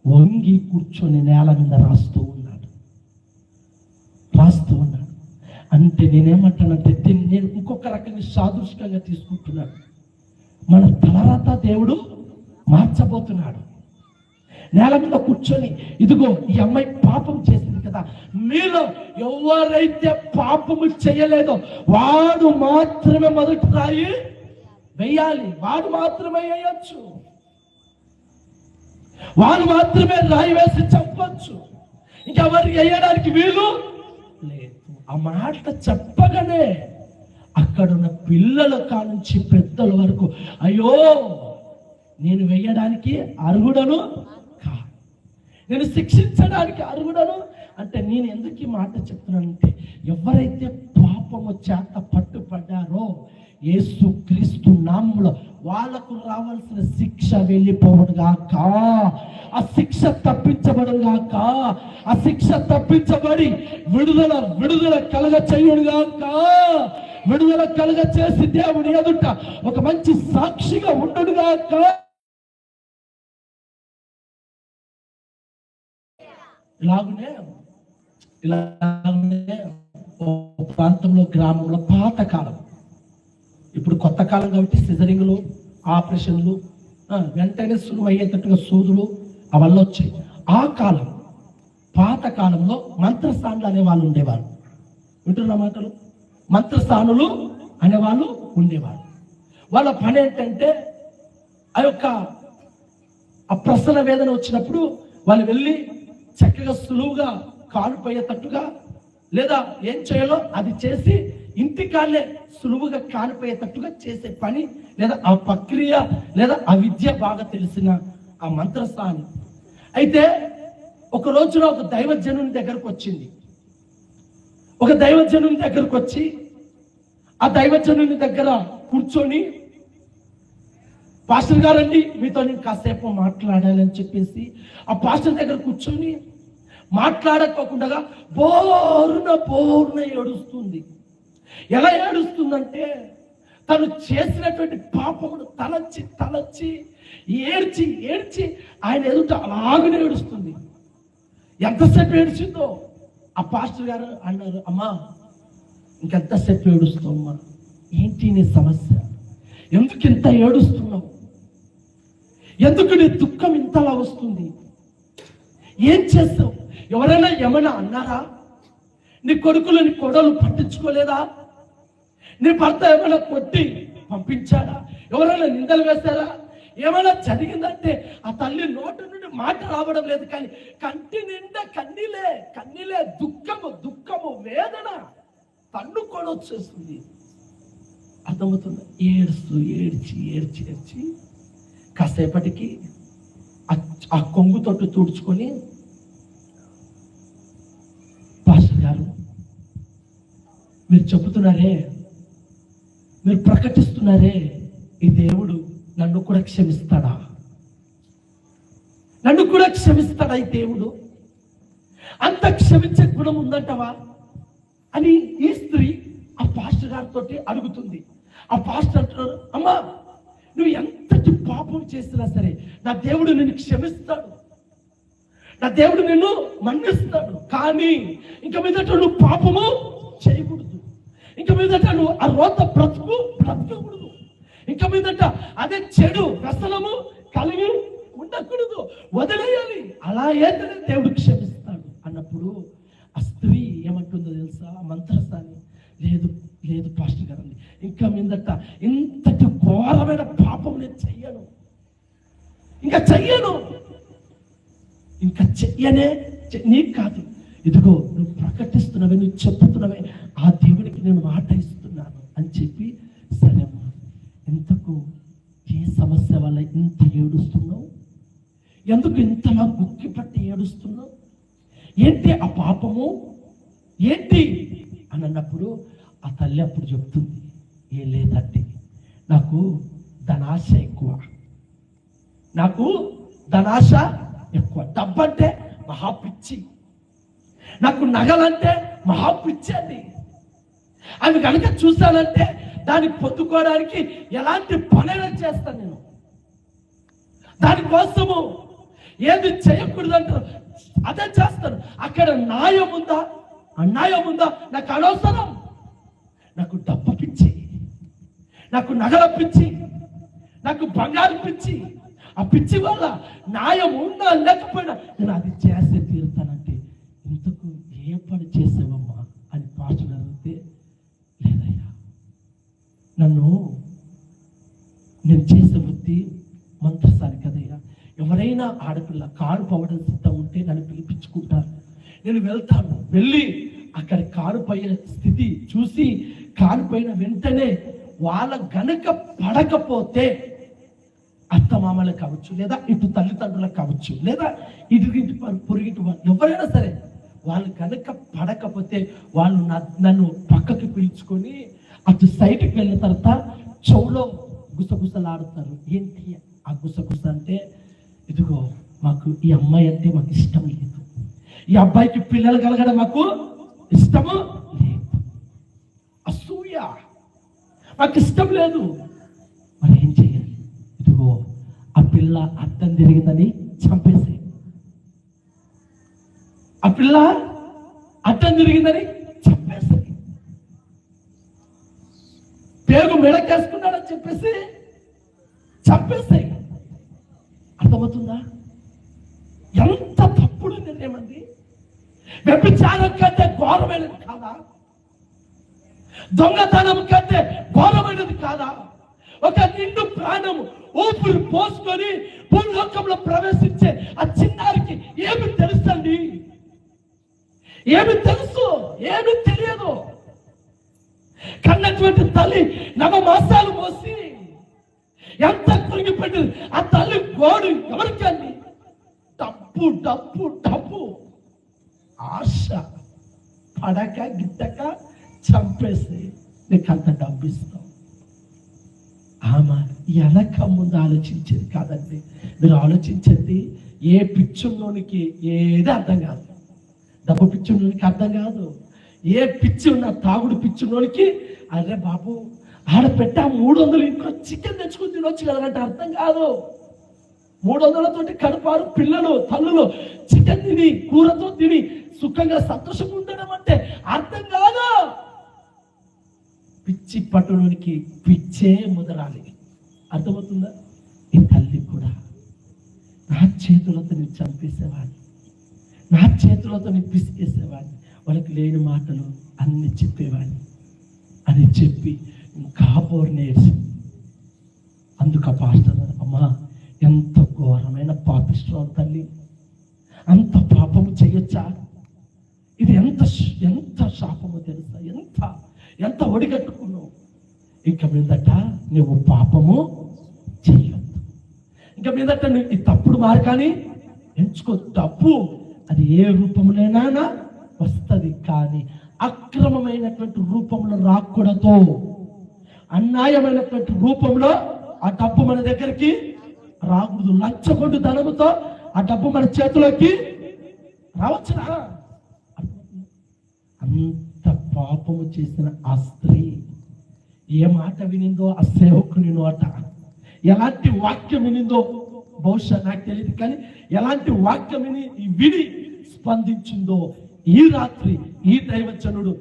వంగి కూర్చొని నేల మీద రాస్తూ ఉన్నాడు. అంటే నేనేమంటానంటే నేను ఇంకొక రకంగా సాదృశ్యంగా తీసుకుంటున్నాను. మన తలరాత దేవుడు మార్చబోతున్నాడు. నేల మీద కూర్చొని, ఇదిగో ఈ అమ్మాయి పాపం చేసింది కదా, మీలో ఎవరైతే పాపము చేయలేదో వాడు మాత్రమే మొదటి రాయి వేయాలి. వాడు మాత్రమే వేయచ్చు, వాడు మాత్రమే రాయి వేసి చంపచ్చు. ఇంకెవరు వేయడానికి వీలు లేదు. ఆ మాట చెప్పగానే అక్కడున్న పిల్లల కానుంచి పెద్దల వరకు, అయ్యో నేను వేయడానికి అర్హుడను కాదు, నేను శిక్షించడానికి అర్హుడను. అంటే నేను ఎందుకు ఈ మాట చెప్తున్నానంటే, ఎవరైతే పాపము చేత పట్టుపడ్డారో యేసు క్రీస్తు నామములో వాళ్ళకు రావాల్సిన శిక్ష వెళ్ళిపోవడుగాక, ఆ శిక్ష తప్పించబడుగాక, ఆ శిక్ష తప్పించబడి విడుదల కలగ చేయుడుగాక. విడుదల కలగ చేసి దేవుని ఎదుట ఒక మంచి సాక్షిగా ఉండుగాక. ఇలాగనే ప్రాంతంలో గ్రామంలో పాతకాలం, ఇప్పుడు కొత్త కాలం కాబట్టి సిజరింగ్లు, ఆపరేషన్లు, వెంటనే సులువు అయ్యేటట్టుగా సూదులు అవన్నీ వచ్చాయి. ఆ కాలం, పాత కాలంలో మంత్రస్థానులు అనేవాళ్ళు ఉండేవారు. వింటున్న మాటలు? మంత్రస్థానులు అనేవాళ్ళు ఉండేవారు. వాళ్ళ పని ఏంటంటే, ఆ ప్రసన వేదన వచ్చినప్పుడు వాళ్ళు వెళ్ళి చక్కగా సులువుగా కాలు పోయేటట్టుగా, లేదా ఏం చేయాలో అది చేసి ఇంటికాళ్ళే సులువుగా కాలిపోయేటట్టుగా చేసే పని, లేదా ఆ ప్రక్రియ, లేదా ఆ విద్య బాగా తెలిసిన ఆ మంత్రస్థానం. అయితే ఒక రోజున ఒక దైవజనుని దగ్గరకు వచ్చింది. ఒక దైవజనుని దగ్గరకు వచ్చి ఆ దైవజనుని దగ్గర కూర్చొని, పాస్టర్ గారండి మీతో నేను కాసేపు మాట్లాడాలని చెప్పేసి ఆ పాస్టర్ దగ్గర కూర్చొని మాట్లాడకోకుండా బోరున ఏడుస్తుంది. ఎలా ఏడుస్తుందంటే, తను చేసినటువంటి పాపమును తలచి ఏడ్చి ఆయన ఎదుట అలాగనే ఏడుస్తుంది. ఎంతసేపు ఏడ్చిందో ఆ పాస్టర్ గారు అన్నారు, అమ్మా ఇంకెంతసేపు ఏడుస్తావమ్మా, ఏంటి నీ సమస్య, ఎందుకు ఇంత ఏడుస్తున్నావు, ఎందుకు నీ దుఃఖం ఇంతలా వస్తుంది, ఏం చేస్తావు, ఎవరైనా ఏమైనా అన్నారా, నీ కొడుకులు నీ కొడలు పట్టించుకోలేదా, నీ భర్త ఏమైనా కొట్టి పంపించాడా, ఎవరైనా నిందలు వేశారా, ఏమైనా జరిగిందంటే ఆ తల్లి నోటి నుండి మాట రావడం లేదు, కానీ కంటి నిండా కన్నీలే దుఃఖము వేదన తన్నుకొని వచ్చేస్తుంది. అర్థమవుతుంది? ఏడ్చి కాసేపటికి ఆ కొంగు తొట్టు తుడుచుకొని, పాస్టర్ గారు మీరు చెబుతున్నారే, మీరు ప్రకటిస్తున్నారే, ఈ దేవుడు నన్ను కూడా క్షమిస్తాడా, ఈ దేవుడు అంత క్షమించే గుణం ఉందంటవా అని ఈ స్త్రీ ఆ పాస్టర్ గారితో అడుగుతుంది. ఆ పాస్టర్ అంటున్నారు, అమ్మా నువ్వు ఎంతటి పాపం చేసినా సరే నా దేవుడు నిన్ను క్షమిస్తాడు, నా దేవుడు నిన్ను మన్నిస్తాడు, కానీ ఇంక మీదట నువ్వు పాపము చేయకూడదు, ఇంక మీదట నువ్వు ఆ రోత బ్రతకకూడదు, ఇంక మీదట అదే చెడు వ్యసనము కలిగి ఉండకూడదు, వదిలేయాలి, అలా ఏదైనా దేవుడు క్షమిస్తాడు అన్నప్పుడు ఆ స్త్రీ ఏమంటుందో తెలుసా? మంత్రస్థాని, లేదు పాస్టర్ గారు, ఇంకా మీదట ఇంతటి ఘోరమైన పాపం నేను చెయ్యను, ఇంకా చెయ్యను, ఇంకా చెయ్యనే. నీకు కాదు, ఇదిగో నువ్వు ప్రకటిస్తున్నావే, నువ్వు చెప్తున్నావే, ఆ దేవుడికి నేను మాట ఇస్తున్నాను అని చెప్పి, సరేమ్మా, ఇంతకు ఏ సమస్య వల్ల ఇంత ఏడుస్తున్నావు, ఎందుకు ఇంతలా గుక్కి పట్టి ఏడుస్తున్నావు, ఏంటి ఆ పాపము ఏంటి అని అన్నప్పుడు ఆ తల్లి అప్పుడు చెప్తుంది, ఏం లేదంటే నాకు ధనాశ ఎక్కువ, నాకు ధనాశ ఎక్కువ, డబ్బంటే మహాపిచ్చి, నాకు నగలంటే మహాపిచ్చి అండి. అవి కనుక చూశానంటే దాన్ని పొందుకోవడానికి ఎలాంటి పనైనా చేస్తాను నేను. దానికోసము ఏది చేయకూడదు అంటారు అదే చేస్తాను. అక్కడ న్యాయం ఉందా అన్యాయం ఉందా నాకు అనవసరం. నాకు డబ్బు పిచ్చి, నాకు నగల పిచ్చి, నాకు బంగారు పిచ్చి. ఆ పిచ్చి వల్ల న్యాయం ఉన్నా లేకపోయినా నేను అది చేసే తీరుతానంటే, ఇంతకు ఏ పని చేసావమ్మా అని పాస్టర్ అడిగితే, లేదయ్యా, నేను చేసే వృత్తి మంత్రసారి కదయ్యా, ఎవరైనా ఆడపిల్ల కారు పోవడం సిద్ధం ఉంటే నన్ను పిలిపించుకుంటారు, నేను వెళ్తాను, వెళ్ళి అక్కడ కారు పైన స్థితి చూసి కారు పైన వెంటనే వాళ్ళ గనక పడకపోతే అత్తమామలకు కావచ్చు, లేదా ఇటు తల్లిదండ్రులకు కావచ్చు, లేదా ఇటుగింటి పొరుగింటి వాళ్ళు ఎవరైనా సరే, వాళ్ళు కనుక పడకపోతే వాళ్ళు నన్ను పక్కకి పిలుచుకొని అటు సైడ్కి వెళ్ళిన తర్వాత చెవులో గుసగుసలాడుతారు. ఏంటి ఆ గుసగుస అంటే, ఇదిగో మాకు ఈ అమ్మాయి అంటే మాకు ఇష్టం లేదు, ఈ అబ్బాయికి పిల్లలు కలగడం మాకు ఇష్టము లేదు, అసూయ, మాకు ఇష్టం లేదు. మరి ఏం చేయాలి? ఇదిగో ఆ పిల్ల అడ్డం తిరిగిందని చంపేసి, ఆ పిల్ల అడ్డం తిరిగిందని చంపేసి, పేగు మెడకేసుకున్నాడని చెప్పేసి చంపేసాయి. అర్థమవుతుందా? ఎంత తప్పుడు నిర్ణయం అండి. వ్యభిచారం కంటే ఘోరమైనది కాదా? దొంగతనం కంటే ఘోరమైనది కాదా? ఒక నిండు ప్రాణము ఊపిరి పోసుకొని భూలోకంలో ప్రవేశించే ఆ చిన్నారికి ఏమి తెలుసండి? ఏమి తెలుసు? ఏమి తెలియదు. కన్నటువంటి తల్లి నవమాసాలు మోసి ఎంత కురిగిపెట్టింది. ఆ తల్లి గోడు ఎవరికండి? డబ్బు డబ్బు డబ్బు ఆశ, పడక గిట్టక చంపేసి నీకు అంత డబ్బు ఇస్తాం. ఆమె వెనక ముందు ఆలోచించేది కాదండి. మీరు ఆలోచించేది ఏ పిచ్చులోనికి ఏది అర్థం కాదు. డబ్బు పిచ్చులోనికి అర్థం కాదు. ఏ పిచ్చి ఉన్న తాగుడు పిచ్చులోనికి, అరే బాబు ఆడ పెట్ట 300 ఇంకో చికెన్ తెచ్చుకుని తినొచ్చు కదంటే అర్థం కాదు. 300తోటి కడుపారు పిల్లలు తల్లులు చికెన్ తిని కూరతో తిని సుఖంగా సంతోషంగా ఉండడం అంటే అర్థం కాదు. పిచ్చి పట్టులోనికి పిచ్చే ముదరాలి. అర్థమవుతుందా? ఈ తల్లి కూడా నా చేతులతో నేను చంపేసేవాడిని, నా చేతులతో నేను పిసికేసేవాడిని, వాళ్ళకి లేని మాటలు అన్ని చెప్పేవాడిని అని చెప్పి కాపోరు నేర్చి, అందుకు ఆ పాస్టర్ అమ్మా ఎంత ఘోరమైన పాపిష్టాలు తల్లి, అంత పాపము చేయొచ్చా? ఇది ఎంత శాపము తెలుసా? ఎంత ఒడిగట్టుకున్నావు. ఇక మీదట నువ్వు పాపము చేయొద్దు. ఇక మీదట నువ్వు ఈ తప్పుడు మార్గాన్ని ఎంచుకో. డబ్బు అది ఏ రూపంలోనైనా వస్తుంది, కానీ అక్రమమైనటువంటి రూపంలో రాకూడదు. అన్యాయమైనటువంటి రూపంలో ఆ డబ్బు మన దగ్గరికి రాకూడదు. లంచగొండు ధనముతో ఆ డబ్బు మన చేతిలోకి రావచ్చునా? అంత పాపము చేసిన ఆ స్త్రీ ఏ మాట వినిందో, ఆ సేవకుని నోట ఎలాంటి వాక్యం వినిందో బహుశా నాకు తెలియదు, కానీ ఎలాంటి వాక్యం విని స్పందించిందో ఈ రాత్రి ఈ దైవజనుడు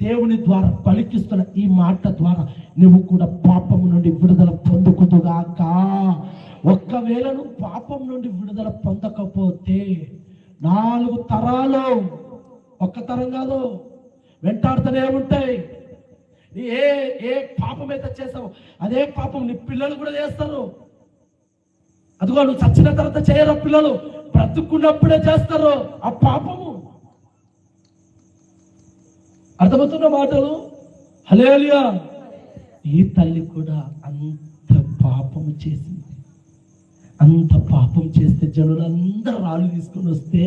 దేవుని ద్వారా పలికిస్తున్న ఈ మాట ద్వారా నువ్వు కూడా పాపము నుండి విడుదల పొందుకుదుగాక. ఒక్కవేళ నువ్వు పాపం నుండి విడుదల పొందకపోతే 4 తరాలు, ఒక్క తరం కాదు, వెంటాడుతూనే ఉంటాయి. ఏ పాపం అయితే చేసావు అదే పాపం నీ పిల్లలు కూడా చేస్తారు. అదిగో నువ్వు చచ్చిన తర్వాత చేయరు పిల్లలు, బ్రతుకున్నప్పుడే చేస్తారు ఆ పాపము. అర్థమవుతున్న మాటలు? హల్లెలూయా. ఈ తల్లి కూడా అంత పాపము చేసింది. అంత పాపం చేస్తే జనులందరూ రాళ్ళు తీసుకుని వస్తే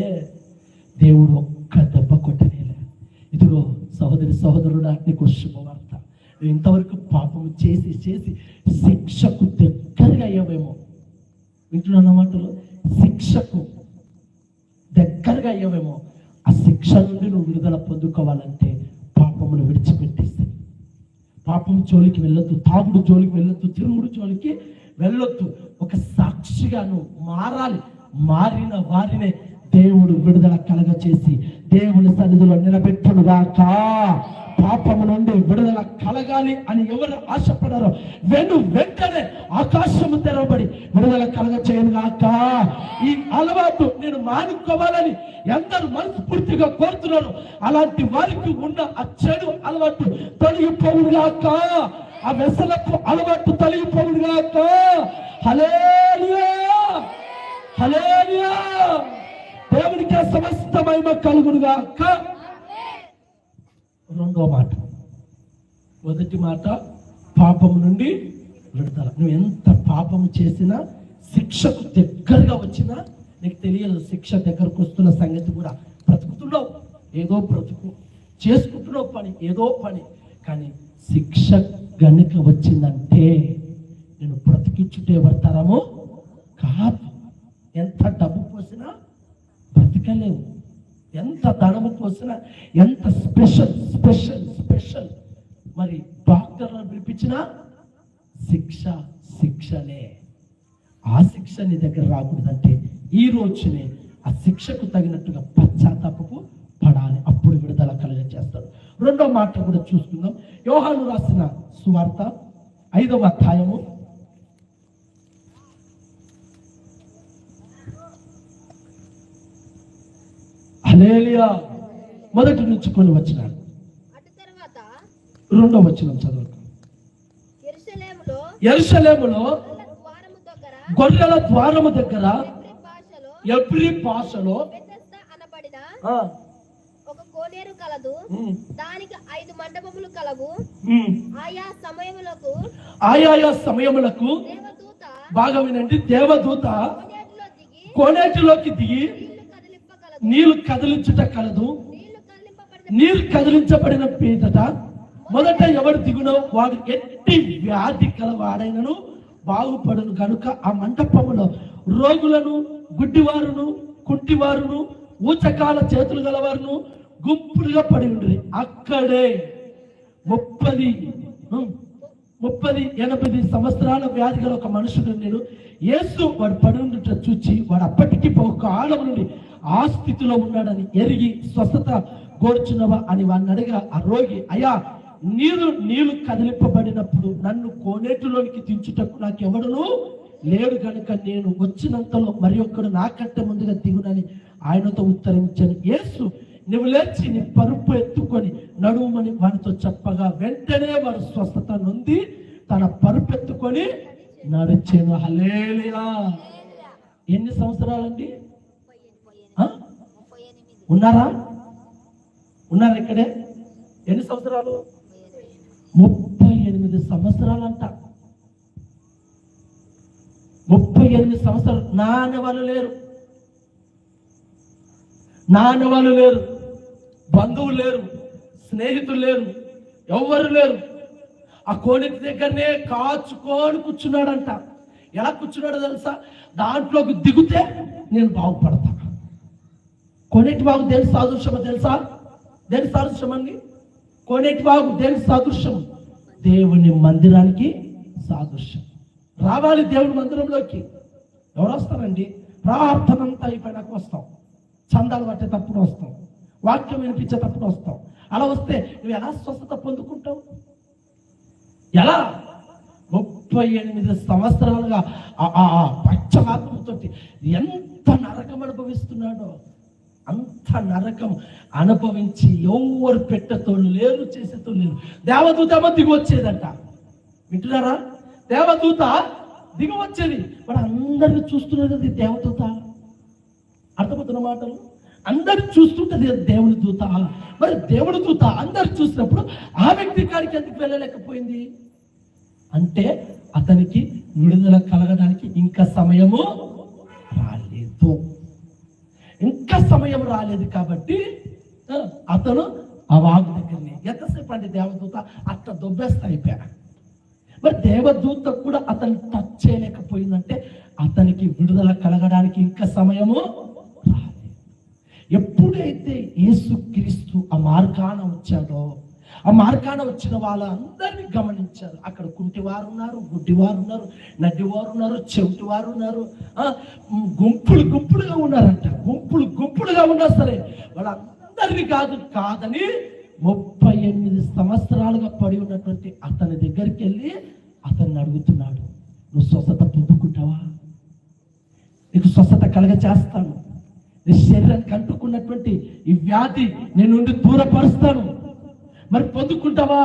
దేవుడు ఒక్క దెబ్బ కొట్టనేలే. ఇదిగో సహోదరి సహోదరుడా, నీకు శుభవార్త. నువ్వు ఇంతవరకు పాపము చేసి చేసి శిక్షకు దగ్గరగా అయ్యావేమో. వింటున్న మాటలు, శిక్షకు దగ్గరగా అయ్యావేమో. ఆ శిక్ష నుండి నువ్వు విడుదల పొందుకోవాలంటే పాపమును విడిచిపెట్టేసి, పాపం జోలికి వెళ్ళొద్దు, తాగుడు జోలికి వెళ్ళొద్దు, తిరుగుడు జోలికి వెళ్ళొద్దు. ఒక సాక్షిగా నువ్వు మారాలి. మారిన వారినే దేవుడు విడుదల కలగ చేసి దేవుని సన్నిధిలో నిలబెట్టునుగాక. పాపము నుండి విడుదల కలగాలి అని ఎవరు ఆశపడారో వెంటనే ఆకాశము తెరవబడి విడుదల కలగ చేయనుగాక. ఈ అలవాటు నేను మానుకోవాలని ఎందరు మనస్ఫూర్తిగా కోరుతున్నారు. అలాంటి వారికి ఉన్న ఆ చెడు అలవాటు తొలగిపోవునుగాక. ఆ వ్యసనపు అలవాటు తొలగిపోవునుగాక. హల్లెలూయా, హల్లెలూయా. దేవునికి సమస్త మహిమ కలుగునుగాక. రెండో మాట, మొదటి మాట పాపము నుండి విడుదల. నువ్వు ఎంత పాపము చేసినా, శిక్షకు దగ్గరగా వచ్చినా నీకు తెలియదు. శిక్ష దగ్గరకు వస్తున్న సంగతి కూడా. బ్రతుకుతున్నావు, ఏదో బ్రతుకు చేసుకుంటున్నావు, పని ఏదో పని. కానీ శిక్ష గనుక వచ్చిందంటే నేను బ్రతికించుటే పడతారామో కాదు. ఎంత డబ్బు పోసినా బ్రతకలేవు, ఎంత ధనము పోసినా, ఎంత స్పెషల్ స్పెషల్ స్పెషల్ మరి డాక్టర్లను పిలిపించినా శిక్ష శిక్షనే. ఆ శిక్ష నీ దగ్గర రాకూడదంటే ఈ రోజునే ఆ శిక్షకు తగినట్టుగా పశ్చాత్తాపపు పడాలి. అప్పుడు విడుదల కలుగ చేస్తాడు. రెండో మాట కూడా చూసుకుందాం. యోహాను రాసిన సువార్త 5వ అధ్యాయము 1 నుంచి కొన్ని వచనాలు. రెండో వచనం చదువు. యెరూషలేములో గొర్రెల ద్వారము దగ్గర ఎబ్రీ భాషలో ఒక కోనేరు కలదు. దానికి 5 మండపములు కలవు. ఆయా సమయములకు బాగా వినండి, దేవదూత కోనేటిలోకి దిగి నీళ్లు కదిలించుట కలదు. నీరు కదిలించబడిన పీదట మొదట ఎవడు దిగునో వాడు ఎట్టి వ్యాధి కలవాడైనను బాగుపడును కనుక ఆ మంటపములో రోగులను, గుడ్డివారును, కుంటివారును, ఊచకాల చేతులు గలవారును గుంపులుగా పడి ఉండేది. అక్కడే 30-80 సంవత్సరాల వ్యాధి గల ఒక మనుషుడు నేను. యేసు వాడు పడి ఉండట చూచి వాడు అప్పటికి ఒక కాలం నుండి ఆ స్థితిలో ఉన్నాడని ఎరిగి స్వస్థత కోరుచున్నవా అని వాడిని అడిగా ఆ రోగి, అయ్యా నీళ్లు కదిలింపబడినప్పుడు నన్ను కోనేటిలోనికి దించుటకు నాకెవడును లేడు కనుక నేను వచ్చినంతలో మరి ఒక్కడు నాకంటే ముందుగా దిగునని ఆయనతో ఉత్తరించాను. యేసు నువ్వు లేచి నీ పరుపు ఎత్తుకొని నడుమని వాడితో చెప్పగా వెంటనే వాడు స్వస్థత నొంది తన పరుపు ఎత్తుకొని నడిచాను. హల్లెలూయా. ఎన్ని సంవత్సరాలండి? ఉన్నారా ఇక్కడే? ఎన్ని సంవత్సరాలు? 38 సంవత్సరాలంట. 38 సంవత్సరాలు. నాన్నవాళ్ళు లేరు, బంధువులు లేరు, స్నేహితులు లేరు, ఎవ్వరు లేరు. ఆ కోనేటి దగ్గరనే కాచుకొని కూర్చున్నాడంట. ఎలా కూర్చున్నాడో తెలుసా? దాంట్లోకి దిగితే నేను బాగుపడతా. కోనేటి బాగు దేని సాదృశ్యమో తెలుసా? దేని సాదృశ్యం అండి? కోనేటి బాగు దేని సాదృశ్యం? దేవుని మందిరానికి సాదృశ్యం. రావాలి దేవుని మందిరంలోకి. ఎవరు వస్తారండి? ప్రార్థన అంతా అయిపోయినాక వస్తాం, చందాలు పట్టేటప్పుడు వస్తాం, వాక్యం వినిపించేటప్పుడు వస్తాం. అలా వస్తే నువ్వు ఎలా స్వస్థత పొందుకుంటావు? ఎలా? 38 సంవత్సరాలుగా పచ్చమాత్మతో ఎంత నరకం అనుభవిస్తున్నాడో అంత నరకం అనుభవించి ఎవరు పెట్టతోళ్ళు లేరు, చేసేతో లేరు. దేవదూత దిగి వచ్చేదంట. వింటున్నారా? దేవదూత దిగి వచ్చేది. మరి అందరిని చూస్తున్నది దేవదూత. అర్థమవుతున్న మాటలు? అందరు చూస్తుంటది దేవుని దూత. మరి దేవుడి దూత అందరు చూసినప్పుడు ఆ వ్యక్తి కాడికి ఎందుకు వెళ్ళలేకపోయింది అంటే అతనికి విడుదల కలగడానికి ఇంకా సమయము రాలేదు. ఇంకా సమయం రాలేదు కాబట్టి అతను ఆ వాగు దగ్గరనే ఎంతసేపు అంటే దేవదూత అట్లా దొబ్బేస్తా అయిపోయా. మరి దేవదూత కూడా అతన్ని టచ్ చేయలేకపోయిందంటే అతనికి విడుదల కలగడానికి ఇంకా సమయము రాలేదు. ఎప్పుడైతే యేసుక్రీస్తు ఆ మార్గాన వచ్చాడో, ఆ మార్గాన వచ్చిన వాళ్ళందరినీ గమనించారు. అక్కడ కుంటివారు ఉన్నారు, గుడ్డివారు ఉన్నారు, నడ్డివారు ఉన్నారు, చెవిటివారు ఉన్నారు, గుంపులు గుంపులుగా ఉన్నారంట. గుంపులు గుంపులుగా ఉన్నా సరే వాళ్ళందరినీ కాదని 38 సంవత్సరాలుగా పడి ఉన్నటువంటి అతని దగ్గరికి వెళ్ళి అతన్ని అడుగుతున్నాడు, నువ్వు స్వస్థత పొందుకుంటావా? నీకు స్వస్థత కలగ చేస్తాను, నీ శరీరానికి అంటుకున్నటువంటి ఈ వ్యాధి నేను నుండి దూరపరుస్తాను, మరి పొందుకుంటావా?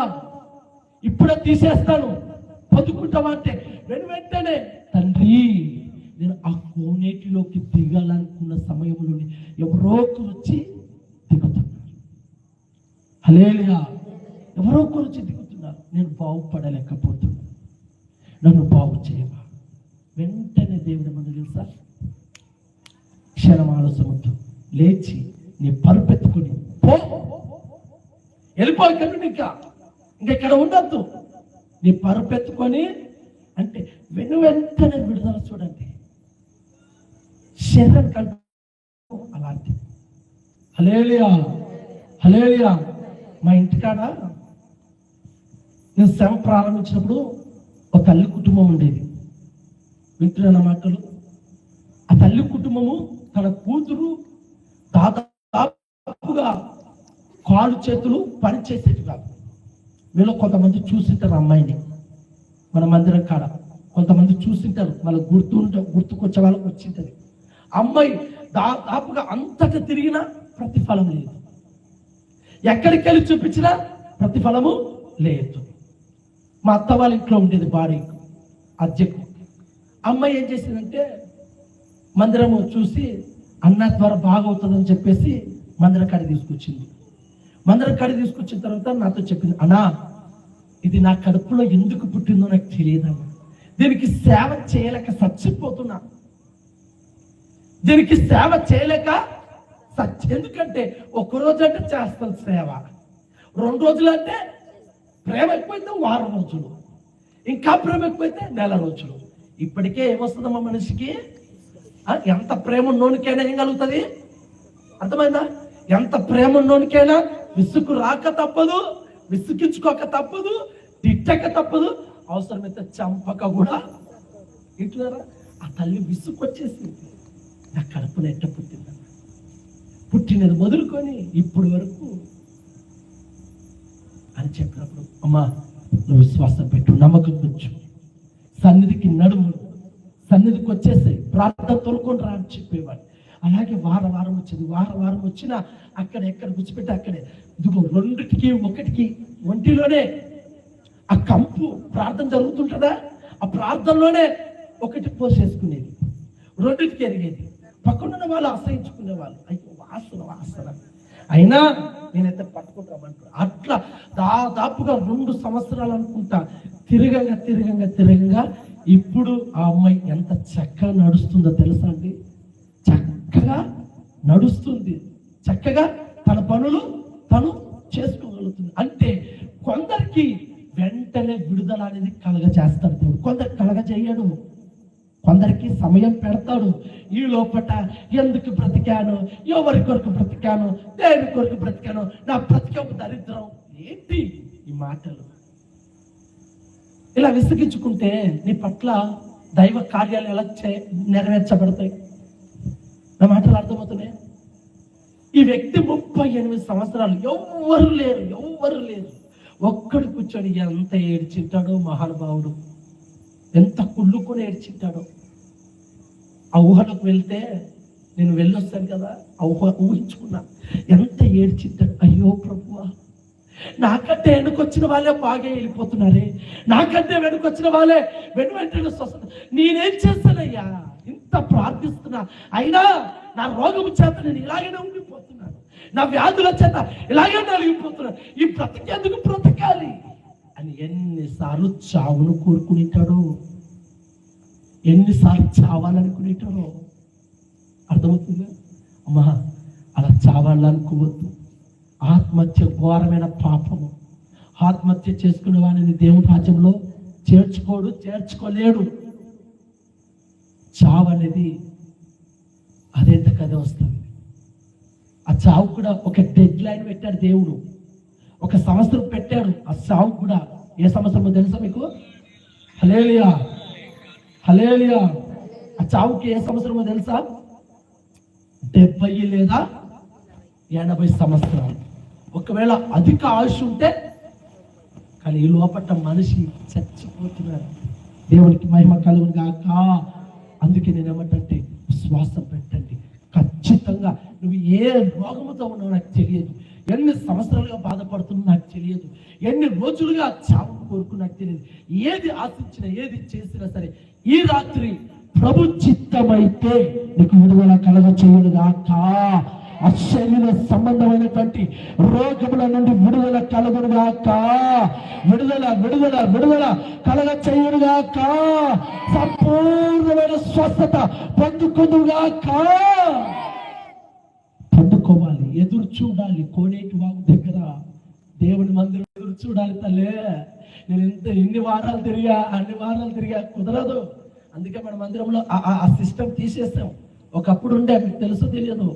ఇప్పుడే తీసేస్తాను, పొందుకుంటావా అంటే వెంటనే తండ్రి నేను ఆ కోనేటిలోకి దిగాలనుకున్న సమయంలోని ఎవరో వచ్చి దిగుతున్నారు. హల్లెలూయా! ఎవరో వచ్చి దిగుతున్నారు. నేను బాగుపడలేకపోతున్నాను, నన్ను బాగు చేయవా? వెంటనే దేవుడు మన తెలుసా, క్షణం ఆలోచనతో లేచి నీ పరుపెత్తుకుని పో, వెళ్ళిపోయి ఇంకెక్కడ ఉండద్దు, నీ పరుపెత్తుకొని అంటే వెంటనే విడుదల. చూడండి, శరీరం కల్ప అలాంటి. హల్లెలూయా! హల్లెలూయా! మా ఇంటికాడ నేను శ్రమ ప్రారంభించినప్పుడు ఒక తల్లి కుటుంబం ఉండేది. వింటున్న మాటలు. ఆ తల్లి కుటుంబము తన కూతురు దాదాపుగా కాళ్ళు చేతులు పనిచేసేది కాదు. వీళ్ళు కొంతమంది చూసింటారు అమ్మాయిని మన మందిరం కాడ, కొంతమంది చూసింటారు, వాళ్ళకి గుర్తుకొచ్చే వాళ్ళకి వచ్చింటది. అమ్మాయి దాదాపుగా అంతటా తిరిగినా ప్రతిఫలం లేదు, ఎక్కడికి వెళ్ళి చూపించినా ప్రతిఫలము లేదు. మా అత్త వాళ్ళ ఇంట్లో ఉండేది బాడీ అర్జెక్ట్. అమ్మాయి ఏం చేసిందంటే మందిరము చూసి అన్న ద్వారా బాగవుతుందని చెప్పేసి మందిరం కాడి తీసుకొచ్చింది. మందిరం కాడి తీసుకొచ్చిన తర్వాత నాతో చెప్పింది, అన్నా ఇది నా కడుపులో ఎందుకు పుట్టిందో నాకు తెలియదమ్మా, దీనికి సేవ చేయలేక చచ్చిపోతున్నా, దీనికి సేవ చేయలేక ఎందుకంటే ఒక్కరోజు అంటే చేస్తాను సేవ, 2 రోజులు అంటే ప్రేమ ఎక్కువైతే వారం రోజులు, ఇంకా ప్రేమ ఎక్కువైతే నెల రోజులు. ఇప్పటికే ఏమొస్తుందమ్మా మనిషికి? ఎంత ప్రేమ ఉన్నోనికైనా ఏం కలుగుతుంది? అర్థమైందా? ఎంత ప్రేమ ఉన్నోనికైనా విసుగు రాక తప్పదు, విసుగించుకోక తప్పదు, తిట్టక తప్పదు, అవసరమైతే చంపక కూడా. ఇట్లారా ఆ తల్లి విసుగు వచ్చేసింది, నా కడుపున ఎట్ట పుట్టిందన్న, పుట్టినది మొదలుకొని ఇప్పుడు వరకు అని చెప్పినప్పుడు, అమ్మా నువ్వు విశ్వాసం పెట్టు, నమ్మకం ఉంచు, సన్నిధికి నడుము, సన్నిధికి వచ్చేసి ప్రార్థన తోలుకొని రా అని చెప్పేవాడు. అలాగే వారం వచ్చింది. వారం వచ్చినా అక్కడ ఎక్కడ గుచ్చిపెట్టి అక్కడే ఇదిగో 2కి 1కి ఒంటిలోనే ఆ కంపు ప్రార్థన జరుగుతుంటుందా, ఆ ప్రార్థనలోనే 1 పోసేసుకునేది, 2కి ఎరిగేది. పక్కనున్న వాళ్ళు అసహించుకునే వాళ్ళు, అయ్యో వాసన అయినా నేనైతే పట్టుకుంటామంటారు. అట్లా దాదాపుగా 2 సంవత్సరాలు అనుకుంటా తిరగంగా ఇప్పుడు ఆ అమ్మాయి ఎంత చక్కగా నడుస్తుందో తెలుసా అండి? చక్కగా నడుస్తుంది, చక్కగా తన పనులు తను చేసుకోగలుగుతుంది. అంటే కొందరికి వెంటనే విడుదల అనేది కలగజేస్తాడు దేవుడు, కొందరికి కలగజేయడు, కొందరికి సమయం పెడతాడు. ఈ లోపట ఎందుకు బ్రతికాను, ఎవరి కొరకు బ్రతికాను, దేని కొరకు బ్రతికాను, నా బ్రతికపు దరిద్రం ఏంటి ఈ మాటలు? ఇలా విసిగించుకుంటే నీ పట్ల దైవ కార్యాలు ఎలా నెరవేర్చబడతాయి? నా మాటలు అర్థమవుతున్నాయి? ఈ వ్యక్తి 38 సంవత్సరాలు ఎవ్వరు లేరు, ఒక్కడు కూర్చొని ఎంత ఏడ్చింటాడో మహానుభావుడు, ఎంత కుళ్ళుకొని ఏడ్చింటాడో. ఆ ఊహలోకి వెళ్తే నేను వెళ్ళొస్తాను కదా, ఆ ఊహించుకున్నా ఎంత ఏడ్చింటాడు. అయ్యో ప్రభువా, నాకంటే వెనుకొచ్చిన వాళ్ళే బాగా వెళ్ళిపోతున్నారే, నాకంటే వెనుకొచ్చిన వాళ్ళే వెంటనే స్వస్థత. నేనేం చేస్తానయ్యా, ఇంత ప్రార్థిస్తున్నా, అయినా నా రోగము చేత నేను ఇలాగనే ఉండిపోతున్నాను, నా వ్యాధుల చేత ఇలాగే నలిగిపోతున్నాను, ఈ బ్రతికేందుకు బ్రతకాలి అని ఎన్నిసార్లు చావును కోరుకునేటాడో, ఎన్నిసార్లు చావాలనుకునేటాడో. అర్థమవుతుందా? అమ్మా, అలా చావాలనుకోవద్దు. ఆత్మహత్య ఘోరమైన పాపము. ఆత్మహత్య చేసుకునే వాడిని దేవుని రాజ్యంలో చేర్చుకోలేడు. చావు అనేది అదేంతకదే వస్తుంది. ఆ చావు కూడా ఒక డెడ్ లైన్ పెట్టాడు దేవుడు, ఒక సంవత్సరం పెట్టాడు. ఆ చావు కూడా ఏ సంవత్సరమో తెలుసా మీకు? హల్లెలూయా, హల్లెలూయా. ఆ చావుకి ఏ సంవత్సరమో తెలుసా? 70 లేదా 80 సంవత్సరాలు. ఒకవేళ అధిక ఆయుష్ ఉంటే, కానీ ఈ లోపల మనిషి చచ్చిపోతున్నారు. దేవునికి మహిమ కలుగును గాక. అందుకే నేను ఏమంటే, శ్వాసం పెట్టండి. ఖచ్చితంగా నువ్వు ఏ రోగముతో ఉన్నావు నాకు తెలియదు, ఎన్ని సంవత్సరాలుగా బాధపడుతున్నా నాకు తెలియదు, ఎన్ని రోజులుగా చావు కోరుకు నాకు తెలియదు. ఏది ఆశించినా, ఏది చేసినా సరే, ఈ రాత్రి ప్రభు చిత్తమైతే నీకు విడుదల కలగ చేయును గాక. ఆ శరీర సంబంధమైనటువంటి రోగముల నుండి విడుదల కలుగును గాక. విడుదల విడుదల విడుదల కలగ చేయును గాక. సంపూర్ణమైన స్వస్థత పొందుకుందును గాక. పొందుకోవాలి, ఎదురు చూడాలి. కోనేటి వాగు దగ్గర దేవుని మందిరం ఎదురు చూడాలి. తల్లే, నేను ఎన్ని వారాలు తిరిగా, అన్ని వారాలు తిరిగా, కుదరదు. అందుకే మన మందిరంలో ఆ సిస్టమ్ తీసేస్తాం. ఒకప్పుడు ఉండే, మీకు తెలుసో తెలియదు,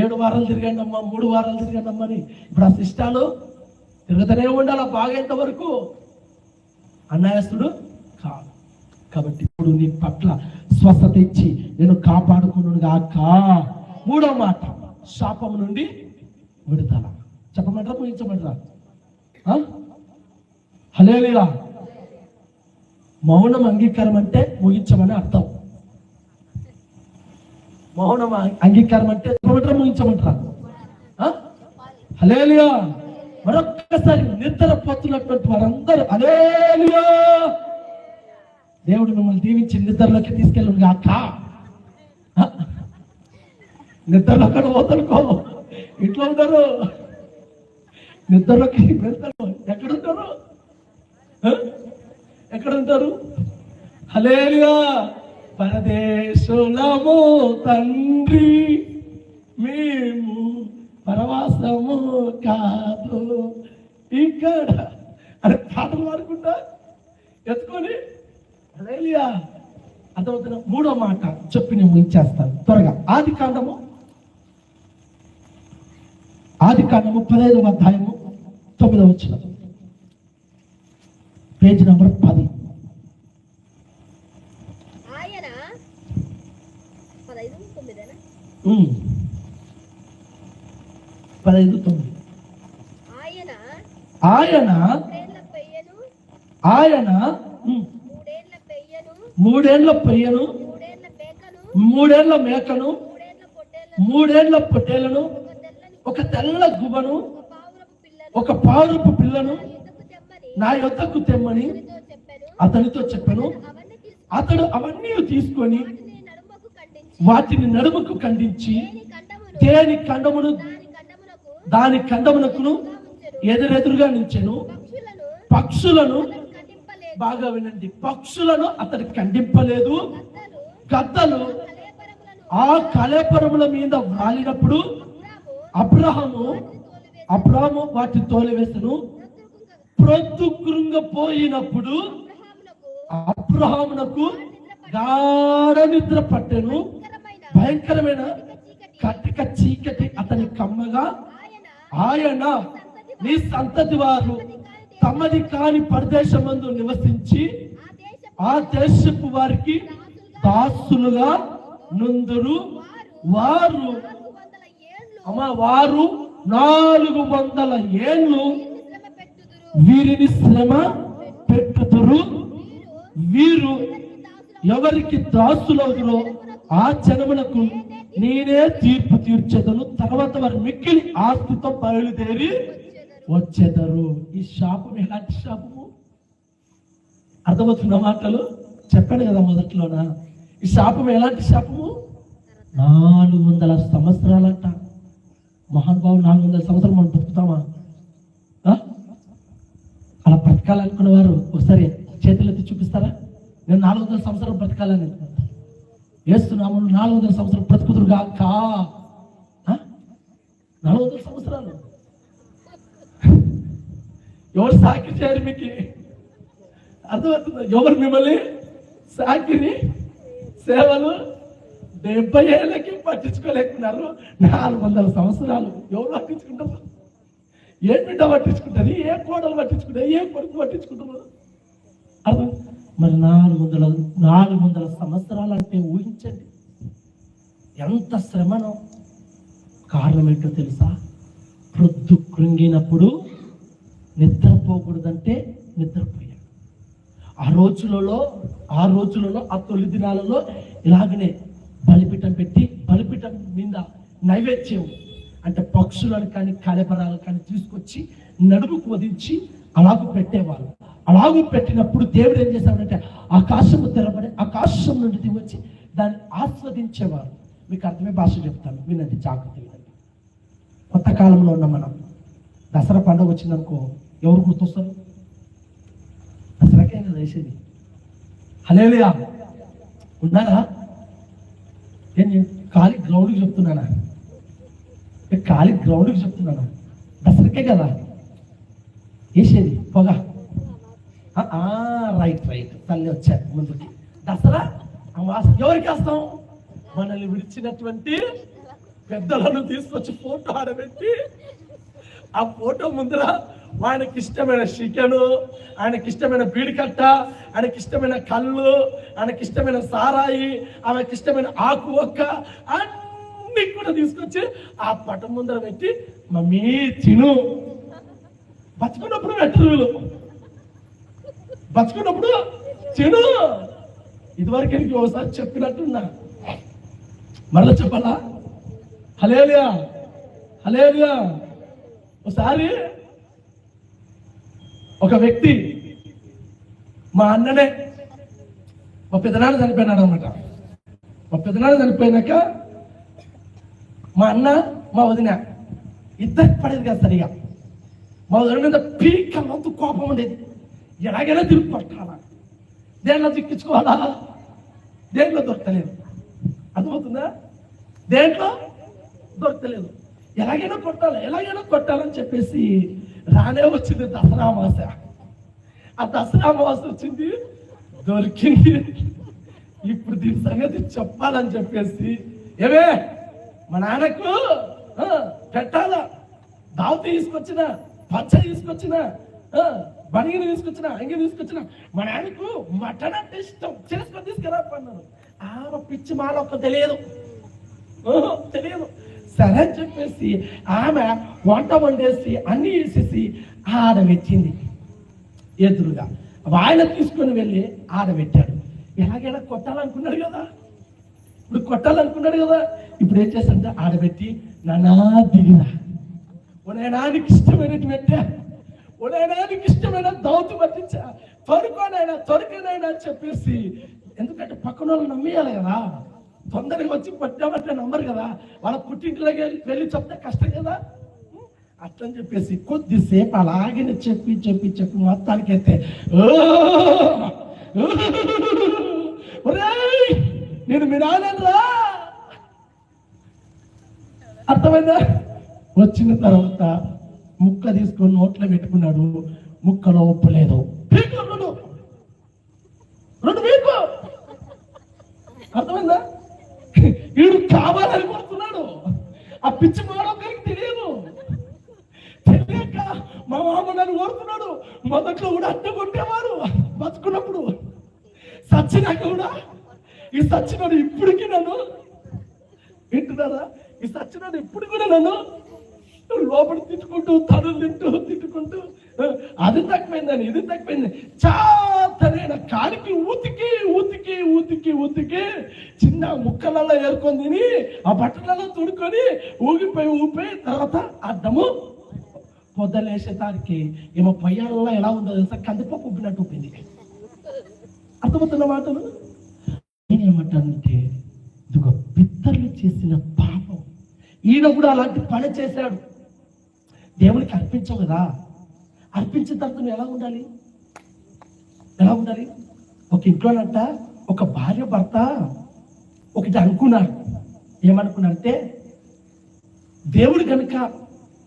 7 వారాలు తిరిగాండి అమ్మా, 3 వారాలు తిరిగాండి అమ్మ అని. ఇప్పుడు ఆ సిస్టాలు తిరుగుతూనే ఉండాలి బాగేంత వరకు. అన్యాయస్తుడు కాదు. కాబట్టి ఇప్పుడు నీ పట్ల స్వస్థత ఇచ్చి నేను కాపాడుకున్నాను గాక. 3వ మాట, శాపం నుండి విడుదల. చెప్పమంటారా, ముగించమంటారా? హల్లెలూయా. మౌనం అంగీకారం అంటే ముగించమని అర్థం. మౌనం అంగీకారం అంటే ముగించమంటారా? హల్లెలూయా. మరొక్కసారి నిద్రపోతున్నటువంటి వారందరూ హల్లెలూయా. దేవుడు మిమ్మల్ని దీవించి నిద్రలోకి తీసుకెళ్ళను గాక. నిద్రలో అక్కడ పోతనుకో, ఇంట్లో ఉంటారు, నిద్రలోకి వెళ్తారు. ఎక్కడుంటారు? ఎక్కడుంటారు? హల్లెలూయా. పరదేశులము తండ్రి మేము, పరవాసము కాదు ఇక్కడ అని పాటలు పాడుకుంటా ఎత్తుకొని. హల్లెలూయా. అర్థమవుతున్నా? 3వ మాట చెప్పి నేను ముగించేస్తాను త్వరగా. ఆది కాండము 15వ అధ్యాయము 9వ వచనం, పేజీ నంబర్ 10. ఆయన 15:9 మూడేళ్ల పెయ్యను, 3 ఏళ్ల మేకను, 3 ఏళ్ల పొట్టేలను, ఒక తెల్ల గుబను, ఒక పావురపు పిల్లను నా యొద్దకు తెమ్మని అతనితో చెప్పాను. అతడు అవన్నీ తీసుకొని వాటిని నడుముకు ఖండించి దేని ఖండమును దాని ఖండమునకును ఎదురెదురుగా నించెను. పక్షులను, బాగా వినండి, పక్షులను అతడు ఖండింపలేదు. గద్దలు ఆ కళేపరముల మీద వాలినప్పుడు అబ్రాహాము వాటి తోలివేసను. ప్రొద్దు కృంగపోయినప్పుడు అబ్రహామునకు గాఢ నిద్ర పట్టెను. భయంకరమైన కటిక చీకటి అతని కమ్మగా, ఆయన నీ సంతతి వారు తమది కాని పరదేశమందు నివసించి ఆ దేశపు వారికి దాసులుగా నుందురు. వారు 400 ఏళ్ళు వీరిని శ్రమ పెట్టుదురు. వీరు ఎవరికి దాసులవుదురో ఆ జనములకు నేనే తీర్పు తీర్చెదను. తర్వాత వారు మిక్కిలి ఆస్తితో బయలుదేరి వచ్చేదరు. ఈ శాపం ఎలాంటి శాపము? అర్థమవుతున్న మాటలు చెప్పాను కదా మొదట్లోన. ఈ శాపం ఎలాంటి శాపము? 400 సంవత్సరాలంట. మహానుభావులు 400 సంవత్సరాలు మనం బ్రతుకుతామా? అలా బ్రతకాలనుకున్న వారు ఒకసారి చేతులెత్తి చూపిస్తారా? నేను 400 సంవత్సరాలు బ్రతకాలని వేస్తున్నాము. 400 సంవత్సరాలు బ్రతుకుదురుగా 400 సంవత్సరాలు ఎవరు సాకి చేయరు? మీకు అర్థమవుతుందా? ఎవరు మిమ్మల్ని సాకిని సేవలు 70 ఏళ్ళకి పట్టించుకోలేకున్నారు. 400 సంవత్సరాలు ఎవరు పట్టించుకుంటారు? ఏ బిడ్డ పట్టించుకుంటుంది? ఏ కోడలు పట్టించుకుంటారు? ఏ కొడుకు పట్టించుకుంటారు? అర్థం. మరి 400 సంవత్సరాలు అంటే ఊహించండి ఎంత శ్రమనో. కారణం ఏంటో తెలుసా? ప్రొద్దు కృంగినప్పుడు నిద్రపోకూడదంటే నిద్రపోయాడు. ఆ రోజులలో ఆ 9 దినాలలో ఇలాగనే బలిపీఠం పెట్టి బలిపీఠం మీద నైవేద్యం అంటే పక్షులను కానీ కలెబరాలు కానీ తీసుకొచ్చి నడుముకు వదించి అలాగూ పెట్టేవాళ్ళు. అలాగూ పెట్టినప్పుడు దేవుడు ఏం చేశాడంటే ఆకాశము తెరబడి ఆకాశం నుండి దిగొచ్చి దాన్ని ఆస్వాదించేవారు. మీకు అర్థమే భాష చెప్తాను, వినండి జాగ్రత్తగా. కొత్త కాలంలో ఉన్న మనం దసరా పండుగ వచ్చిందనుకో ఎవరు గుర్తొస్తారు? దసరాకే వేసేది. హల్లెలూయా ఉన్నారా? నేను ఖాళీ గ్రౌండ్కి చెప్తున్నానా? ఖాళీ గ్రౌండ్కి చెప్తున్నానా? దసరాకే కదా వేసేది పొగ. రైట్ తల్లి వచ్చారు ముందుకి. దసరా ఎవరికి వేస్తాం? మనల్ని విడిచినటువంటి పెద్దలను తీసుకొచ్చి ఫోటో ఆడబెట్టి ఆ ఫోటో ముందర ఆయనకి ఇష్టమైన చికెను, ఆయనకి ఇష్టమైన బీడికట్ట, ఆయనకి ఇష్టమైన కళ్ళు, ఆయనకి ఇష్టమైన సారాయి, ఆమెకి ఇష్టమైన ఆకు ఒక్క అన్ని కూడా తీసుకొచ్చి ఆ పటం ముందర పెట్టి మమ్మీ తిను. బతుకున్నప్పుడు పెట్టరు వీళ్ళు, బతుకున్నప్పుడు తిను. ఇదివరకు എനിക്ക് ఒకసారి చెప్పినట్టున్నా, మళ్ళీ చెప్పాలా? హల్లెలూయా హల్లెలూయా. ఒకసారి ఒక వ్యక్తి మా అన్ననే మా పెదనాన్న చనిపోయినాడు అనమాట. మా పెదనాన్న చనిపోయినాక మా అన్న మా వదిన ఇద్దరికి పడేది కదా సరిగా. మా వదిన మీద పీకలంత కోపం ఉండేది. ఎలాగైనా తిరిగి పట్టాలా, దేంట్లో చిక్కించుకోవాలా, దేంట్లో దొరకలేదు. అర్థమవుతుందా? దేంట్లో దొరకలేదు. ఎలాగైనా కొట్టాలని చెప్పేసి రానే వచ్చింది దసరా అమావాస. ఆ దసరా అమావాస వచ్చింది, దొరికింది. ఇప్పుడు దీని సంగతి చెప్పాలని చెప్పేసి ఏమే మా నాన్నకు పెట్టాలా, దావతి తీసుకొచ్చిన, పచ్చ తీసుకొచ్చిన, బనిగిని తీసుకొచ్చిన, అంగి తీసుకొచ్చిన, మా నాన్నకు మటన్ అంటే ఇష్టం, చేసుకొని తీసుకురా అన్నాను. ఆమె పిచ్చి మాల ఒక్క తెలియదు. సరే అని చెప్పేసి ఆమె వంట వండేసి అన్ని వేసేసి ఆడబెట్టింది ఎదురుగా. ఆయన తీసుకొని వెళ్ళి ఆడబెట్టాడు. ఎలాగైనా కొట్టాలనుకున్నాడు కదా, ఇప్పుడు ఏం చేస్తాడంటే ఆడబెట్టి నానా దిగినా ఉనయనానికి ఇష్టమైనట్టు పెట్టా, ఉనయనానికి ఇష్టమైన దౌతు పట్టించా, త్వరకనైనా అని చెప్పేసి. ఎందుకంటే పక్కన వాళ్ళు నమ్మేయాలి కదా, తొందరగా వచ్చి పట్టామంటే నమ్మరు కదా, వాళ్ళ పుట్టింట్లోకి వెళ్ళి చెప్తే కష్టం కదా. అట్లని చెప్పేసి కొద్దిసేపు అలాగే చెప్పి మొత్తానికైతే నేను మీ నాన్నరా. అర్థమైందా? వచ్చిన తర్వాత ముక్క తీసుకొని నోట్లో పెట్టుకున్నాడు, ముక్కలో ఉప్పు లేదు. రెండు మీకు అర్థమైందా? వీడు కావాలని కొడుతున్నాడు. ఆ పిచ్చి మాడొక్కరికి తెలియక మా మామ నన్ను కోరుతున్నాడు. మొదట్లో కూడా అడ్డ కొట్టేవారు బతుకున్నప్పుడు, సచ్చినాక కూడా. ఈ సచ్చినాడు ఇప్పటికీ నన్ను వింటున్నారా? ఈ సచ్చినాడు ఇప్పుడు కూడా నన్ను లోపల తిట్టుకుంటూ, తనులు తిట్టుకుంటూ అది తక్కువైందని ఇది తక్కువైంది చాతనైన కాలికి ఊతికి చిన్న ముక్కలలో ఏరుకొని తిని ఆ బట్టలలో తుడుకొని ఊగిపోయి తర్వాత అడ్డము పొద్దున్న లేచేసరికి ఏమో పొయ్యాలలో ఎలా ఉందో తెలుసా, కందిపప్పు ఉబ్బినట్టు ఉప్పింది. అర్థమవుతున్న మాటలు. నేనేమంటానంటే ఇదిగో పితరులు చేసిన పాపం. ఈయన కూడా అలాంటి పని చేశాడు. దేవునికి అర్పించవు కదా, అర్పించిన తర్వాత నువ్వు ఎలా ఉండాలి? ఎలా ఉండాలి? ఒక ఇంట్లోనంట ఒక భార్య భర్త ఒకటి అనుకున్నారు. ఏమనుకున్నారంటే, దేవుడు కనుక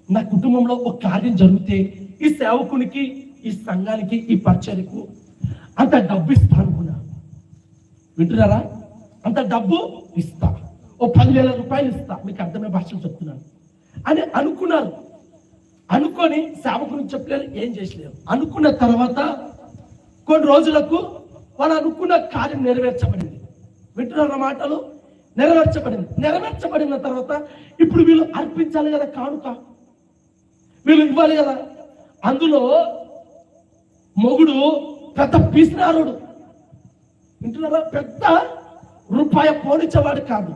నా కుటుంబంలో ఒక కార్యం జరిగితే ఈ సేవకునికి, ఈ సంఘానికి, ఈ పరిచర్యకు అంత డబ్బు ఇస్తా అనుకున్నా. వింటున్నారా? అంత డబ్బు ఇస్తా, ఓ 10,000 రూపాయలు ఇస్తా, మీకు అర్థమైన భాషలు చెప్తున్నాను అని అనుకున్నారు. అనుకొని సేవకునికి చెప్పలేరు, ఏం చేసలేరు. అనుకున్న తర్వాత కొన్ని రోజులకు వాళ్ళు అనుకున్న కార్యం నెరవేర్చబడింది. వింటున్నారా మాటలు? నెరవేర్చబడింది. నెరవేర్చబడిన తర్వాత ఇప్పుడు వీళ్ళు అర్పించాలి కదా కానుక, వీళ్ళు ఇవ్వాలి కదా. అందులో మొగుడు పెద్ద పీసినారుడు. వింటున్నారా? పెద్ద రూపాయి పోనిచ్చేవాడు కాదు.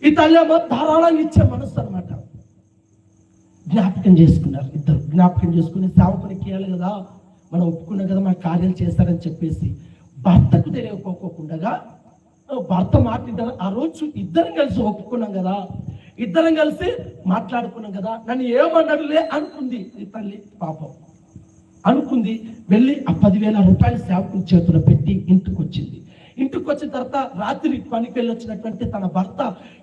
ఈ తల్లేమో ధారాళంగా ఇచ్చే మనసు అనమాట. జ్ఞాపకం చేసుకున్నారు ఇద్దరు. జ్ఞాపకం చేసుకుని సేవకునికి ఇవ్వాలి కదా, మనం ఒప్పుకున్నాం కదా, మన కార్యాలు చేస్తారని చెప్పేసి భర్తకు తెలియకోకుండా భర్త మాట్లాడారు. ఆ రోజు ఇద్దరం కలిసి ఒప్పుకున్నాం కదా, ఇద్దరం కలిసి మాట్లాడుకున్నాం కదా, నన్ను ఏమన్నాడులే అనుకుంది ఈ తల్లి. పాపం అనుకుంది. వెళ్ళి ఆ 10,000 రూపాయలు సేవకుని చేతిలో పెట్టి ఇంటికి వచ్చింది. ఇంటికి వచ్చిన తర్వాత రాత్రి పనికి వెళ్ళి వచ్చినటువంటి తన భర్త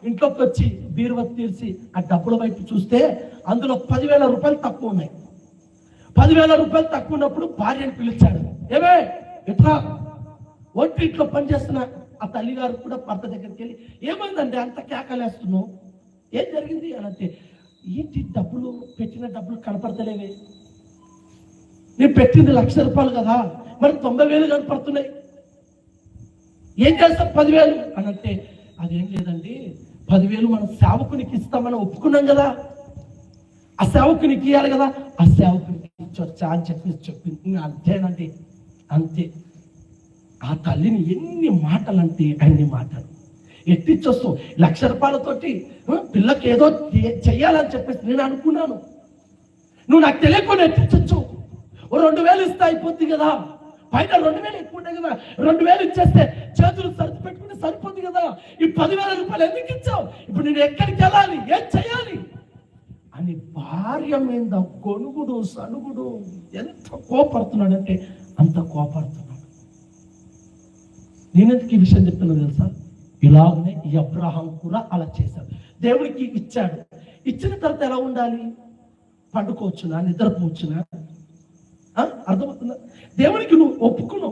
ఇంట్లోకి వచ్చి బీరువా తీర్చి ఆ డబ్బుల వైపు చూస్తే అందులో 10,000 రూపాయలు తక్కువ ఉన్నాయి. 10,000 రూపాయలు తక్కువ ఉన్నప్పుడు భార్యను పిలిచాడు. ఏమే ఇట్లా ఒంటింట్లో పనిచేస్తున్న ఆ తల్లిగారు కూడా భర్త దగ్గరికి వెళ్ళి, ఏమైందండి అంత కేకలేస్తున్నావు, ఏం జరిగింది అని అంటే, ఏంటి డబ్బులు పెట్టిన డబ్బులు కనపడతలేవే, నేను పెట్టింది 1,00,000 రూపాయలు కదా, మరి 90,000 కనపడుతున్నాయి, ఏం చేస్తాం 10,000 అని అంటే, అదేం లేదండి 10,000 మనం సేవకునికి ఇస్తామని ఒప్పుకున్నాం కదా, ఆ సేవకునికి ఇవ్వాలి కదా, ఆ సేవకునికి ఇచ్చొచ్చా అని చెప్పింది. అంతేనండి, అంతే. ఆ తల్లిని ఎన్ని మాటలు అంటే అన్ని మాటలు ఎత్తిచ్చొస్తావు. 1,00,000 రూపాయలతోటి పిల్లకి ఏదో చెయ్యాలని చెప్పేసి నేను అనుకున్నాను, నువ్వు నాకు తెలియకుండా ఎత్తిచ్చొచ్చు. ఓ 2,000 ఇస్తే అయిపోద్ది కదా, పైన 2,000 ఎక్కువ ఉంటాయి కదా, 2,000 ఇచ్చేస్తే చేతులు సర్ది పెట్టుకుంటే సరిపోద్ది కదా, ఈ 10,000 రూపాయలు ఎందుకు ఇచ్చావు, ఇప్పుడు నేను ఎక్కడికి వెళ్ళాలి, ఏం చేయాలి అని భార్య మీద గొనుగుడు సనుగుడు. ఎంత కోపడుతున్నాడంటే అంత కోపడుతున్నాడు. నేనెందుకు ఈ విషయం చెప్తున్నా తెలుసా? ఇలాగనే ఈ అబ్రహాం కూడా అలా చేశాడు. దేవుడికి ఇచ్చాడు. ఇచ్చిన తర్వాత ఎలా ఉండాలి? పండుకోవచ్చునా, నిద్రపోవచ్చునా? అర్థమవుతుందా? దేవునికి నువ్వు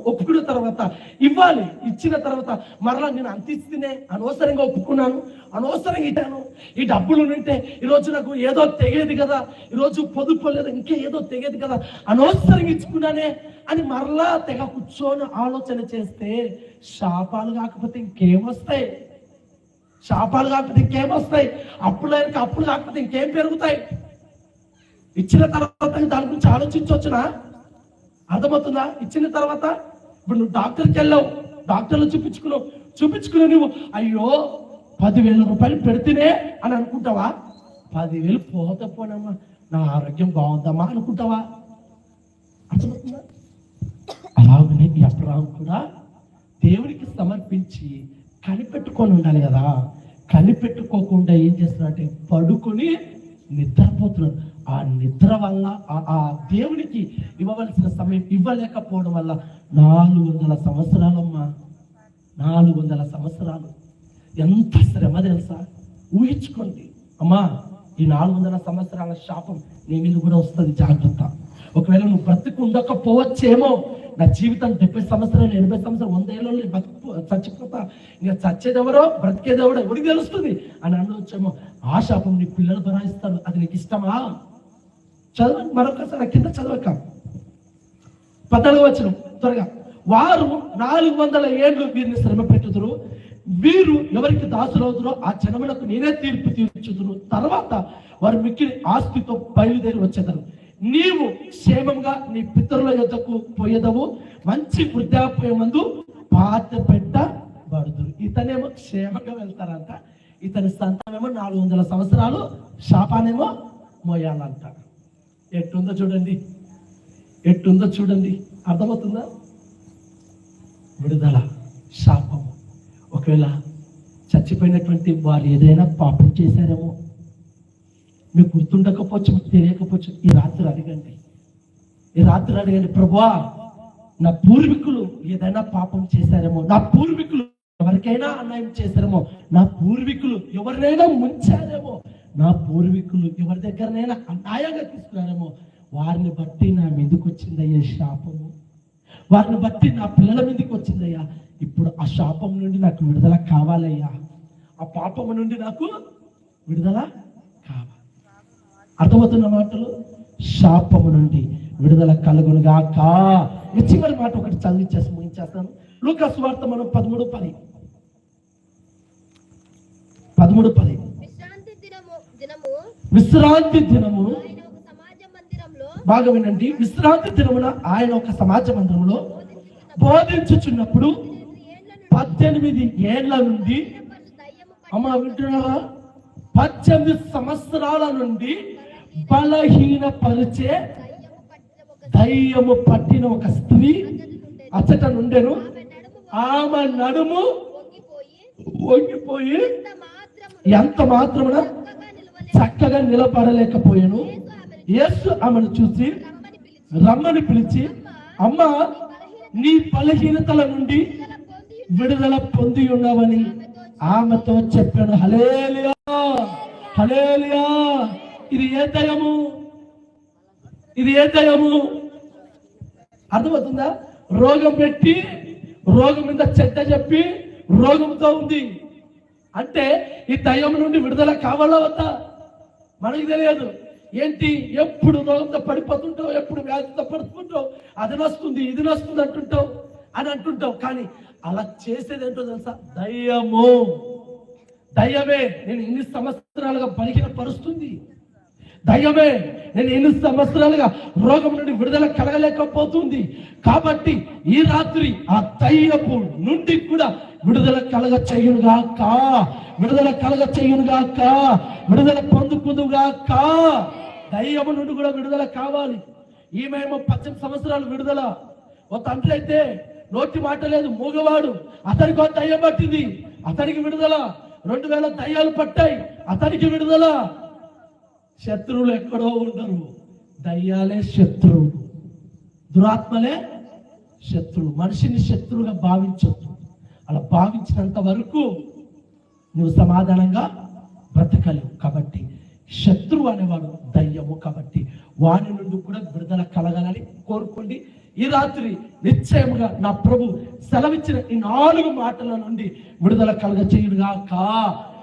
ఒప్పుకున్న తర్వాత ఇవ్వాలి. ఇచ్చిన తర్వాత మరలా నేను అంత ఇస్తేనే అనవసరంగా ఒప్పుకున్నాను, అనవసరంగా ఇచ్చాను, ఈ డబ్బులు ఉంటే ఈరోజు నాకు ఏదో తెగేది కదా, ఈరోజు పొదుపు లేదు ఇంకే ఏదో తెగేది కదా, అనవసరంగా ఇచ్చుకున్నానే అని మరలా తెగ కూర్చొని ఆలోచన చేస్తే శాపాలు కాకపోతే ఇంకేమొస్తాయి? శాపాలు కాకపోతే ఇంకేమొస్తాయి? అప్పులు కాకపోతే ఇంకేం పెరుగుతాయి? ఇచ్చిన తర్వాత దాని గురించి ఆలోచించవచ్చునా? అర్థమవుతుందా? ఇచ్చిన తర్వాత ఇప్పుడు నువ్వు డాక్టర్కి వెళ్ళావు, డాక్టర్లు చూపించుకుని నువ్వు అయ్యో 10,000 రూపాయలు పెడితేనే అని అనుకుంటావా? 10,000 పోతే పోనమ్మా నా ఆరోగ్యం బాగుందమ్మా అనుకుంటావా? అర్థమవుతుందా? అలాగనే ఈ అబ్రహాం కూడా దేవునికి సమర్పించి కనిపెట్టుకొని ఉండాలి కదా. కనిపెట్టుకోకుండా ఏం చేస్తున్నాడంటే పడుకొని నిద్రపోతున్నాడు. ఆ నిద్ర వల్ల ఆ దేవునికి ఇవ్వవలసిన సమయం ఇవ్వలేకపోవడం వల్ల 400 సంవత్సరాలమ్మా, 400 సంవత్సరాలు. ఎంత శ్రమ తెలుసా? ఊహించుకోండి అమ్మా, ఈ 400 సంవత్సరాల శాపం నీ మీద కూడా వస్తుంది, జాగ్రత్త. ఒకవేళ నువ్వు బ్రతికి ఉండకపోవచ్చేమో, నా జీవితం 70 సంవత్సరాలు 80 సంవత్సరాలు 100 ఏళ్ళు చచ్చిపోతా, ఇంకా చచ్చేదెవరో బ్రతికేదెవరో ఎవరికి తెలుస్తుంది అని అనవచ్చేమో. ఆ శాపం నీ పిల్లలు భరాయిస్తారు. అది నీకు ఇష్టమా? చదవండి మరొకసారి కింద చదవక 14వ వచనం త్వరగా. వారు 400 ఏళ్ళు వీరిని శ్రమ పెట్టుదురు, వీరు ఎవరికి దాసులవుతురో ఆ జనములకు నేనే తీర్పు తీర్చుదురు. తర్వాత వారు మిక్కిలి ఆస్తితో బయలుదేరి వచ్చేదరు. నీవు క్షేమంగా నీ పితరుల యొద్దకు పోయేదవు, మంచి వృద్ధాప్యమందు పాత పెట్టబడుదురు. ఇతనేమో క్షేమంగా వెళ్తారంట, ఇతని సంతానమేమో 400 సంవత్సరాలు శాపానేమో మోయాలంట. ఎట్టుందో చూడండి, ఎట్టుందో చూడండి. అర్థమవుతుందా? విడుదల, శాపము. ఒకవేళ చచ్చిపోయినటువంటి వారు ఏదైనా పాపం చేశారేమో, మీకు గుర్తుండకపోవచ్చు, మీకు తెలియకపోవచ్చు. ఈ రాత్రి అడగండి, ప్రభువా నా పూర్వీకులు ఏదైనా పాపం చేశారేమో, నా పూర్వీకులు ఎవరికైనా అన్యాయం చేశారేమో, నా పూర్వీకులు ఎవరినైనా ముంచారేమో, నా పూర్వీకులు ఎవరి దగ్గరనైనా అన్యాయంగా తీసుకున్నారేమో, వారిని బట్టి నా మీదకి వచ్చిందయ్యా శాపము, వారిని బట్టి నా పిల్లల మీదకి వచ్చిందయ్యా. ఇప్పుడు ఆ శాపం నుండి నాకు విడుదల కావాలయ్యా, ఆ పాపము నుండి నాకు విడుదల కావాలి. అర్థమవుతున్న మాటలు? శాపము నుండి విడుదల కలుగునుగాక. ఈ చివరి మాట ఒకటి చదివించేసి ముగించేస్తాను. లూకా సువార్త మనం 13:10 విశ్రాంతి దినము, బాగా వినండి, విశ్రాంతి దినమున ఆయన ఒక సమాజ మందిరంలో బోధించుచున్నప్పుడు 18 ఏళ్ల నుండి, అమ్మ వింటున్నారా, 18 సంవత్సరాల నుండి బలహీనపరిచే దయ్యము పట్టిన ఒక స్త్రీ అచ్చట నుండెను. ఆమె నడుము వంగిపోయి ఎంత మాత్రమున చక్కగా నిలబడలేకపోయాను. యేసు ఆమెను చూసి రమ్మని పిలిచి, అమ్మ నీ బలహీనతల నుండి విడుదల పొంది ఉన్నావని ఆమెతో చెప్పాను. హల్లెలూయా, హల్లెలూయా. ఇది ఏ దయ్యము? ఇది ఏ దయ్యము? అర్థమవుతుందా? రోగం పెట్టి, రోగం మీద చెడ్డ చెప్పి రోగంతో ఉంది అంటే ఈ దయ్యం నుండి విడుదల కావాలా వద్దా? మనకి తెలియదు. ఏంటి, ఎప్పుడు రోగంతో పడిపోతుంటావు, ఎప్పుడు వ్యాధితో పడుతుంటావు, అది నొస్తుంది ఇది నొస్తుంది అంటుంటావు అని అంటుంటావు. కానీ అలా చేసేది ఏంటో తెలుసా? దయ్యము. దయ్యమే నేను ఇన్ని సంవత్సరాలుగా బలిగిన పరుస్తుంది. దయ్యమే నేను ఎన్ని సంవత్సరాలుగా రోగం నుండి విడుదల కలగలేకపోతుంది. కాబట్టి ఈ రాత్రి ఆ దయ్యపు నుండి కూడా విడుదల కలగ చేయునుగాక, విడుదల కలగ చేయునుగాక, విడుదల పొందుకుందుగాక. దయ్యము నుండి కూడా విడుదల కావాలి. ఈమెమో 18 సంవత్సరాలు విడుదల. ఓ తండ్రి అయితే నోటి మాట లేదు, మూగవాడు, అతనికి ఒక దయ్యం పట్టింది, అతనికి విడుదల. 2000 దయ్యాలు పట్టాయి, అతనికి విడుదల. శత్రువులు ఎక్కడో ఉండరు, దయ్యాలే శత్రువులు, దురాత్మలే శత్రువు. మనిషిని శత్రువుగా భావించొద్దు. అలా భావించినంత వరకు నువ్వు సమాధానంగా బ్రతకలేవు. కాబట్టి శత్రువు అనేవాడు దయ్యము. కాబట్టి వాని నుండి కూడా విడుదల కలగాలని కోరుకోండి. ఈ రాత్రి నిశ్చయముగా నా ప్రభు సెలవిచ్చిన ఈ 4 మాటల నుండి విడుదల కలగ చేయునుగాక.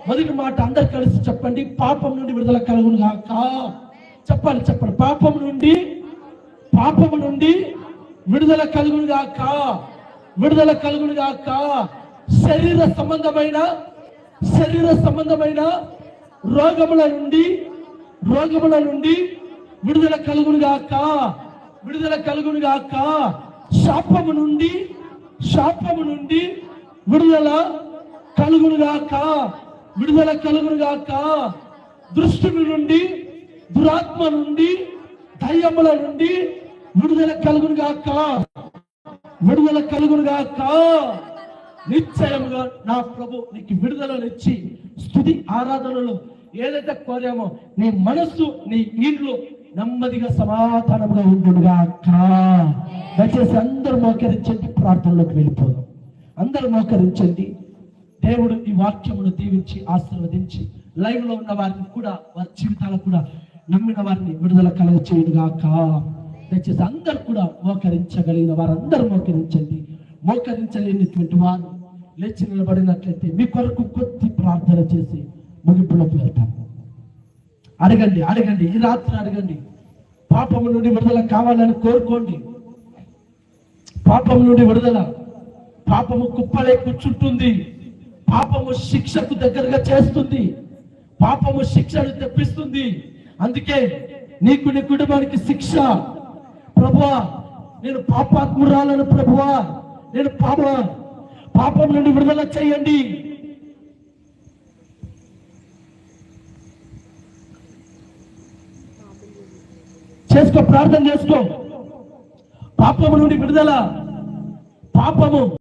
మొదటి మాట అందరు కలిసి చెప్పండి, పాపం నుండి విడుదల కలుగునుగాక. చెప్పాలి, చెప్పండి. పాపము నుండి విడుదల కలుగునుగాక, విడుదల కలుగునుగాక. శరీర సంబంధమైన రోగముల నుండి విడుదల కలుగునుగాక, విడుదల కలుగునుగాక. శాపము నుండి విడుదల కలుగునుగాక, విడుదల కలుగునుగాక. దృష్టిని నుండి, దురాత్మ నుండి, దయ్యముల నుండి విడుదల కలుగునుగాక, విడుదల కలుగునుగాక. నిశ్చయముగా నా ప్రభు నీకు విడుదలనిచ్చి స్తుతి ఆరాధనలో ఏదైతే కోరామో నీ మనస్సు, నీ ఇంట్లో నెమ్మదిగా సమాధానముగా ఉండుగాక. దయచేసి అందరూ మోకరించండి, ప్రార్థనలోకి వెళ్ళిపోదాం. అందరూ మోకరించండి. దేవుడు ఈ వాక్యమును దీవించి ఆశీర్వదించి లైవ్ లో ఉన్న వారిని కూడా, వారి జీవితాలకు కూడా, నమ్మిన వారిని విడుదల కలగ చేయునుగాక. దయచేసి అందరూ కూడా మోకరించగలిగిన వారందరూ మోకరించండి. మోకరించలేనిటువంటి వారు లేచి నిలబడినట్లయితే మీ కొరకు కొద్ది ప్రార్థన చేసి ముగింపులోకి వెళ్తాం. అడగండి, ఈ రాత్రి అడగండి. పాపము నుండి విడుదల కావాలని కోరుకోండి. పాపము నుండి విడుదల. పాపము కుప్పలే కూర్చుంటుంది. పాపము శిక్షకు దగ్గరగా చేస్తుంది. పాపము శిక్షను తెప్పిస్తుంది. అందుకే నీకు, నీ కుటుంబానికి శిక్ష. ప్రభువా నేను పాపాత్మురాలను, ప్రభువా నేను పాపం నుండి విడుదల చేయండి. చేసుకో, ప్రార్థన చేసుకో. పాపము నుండి విడుదల, పాపము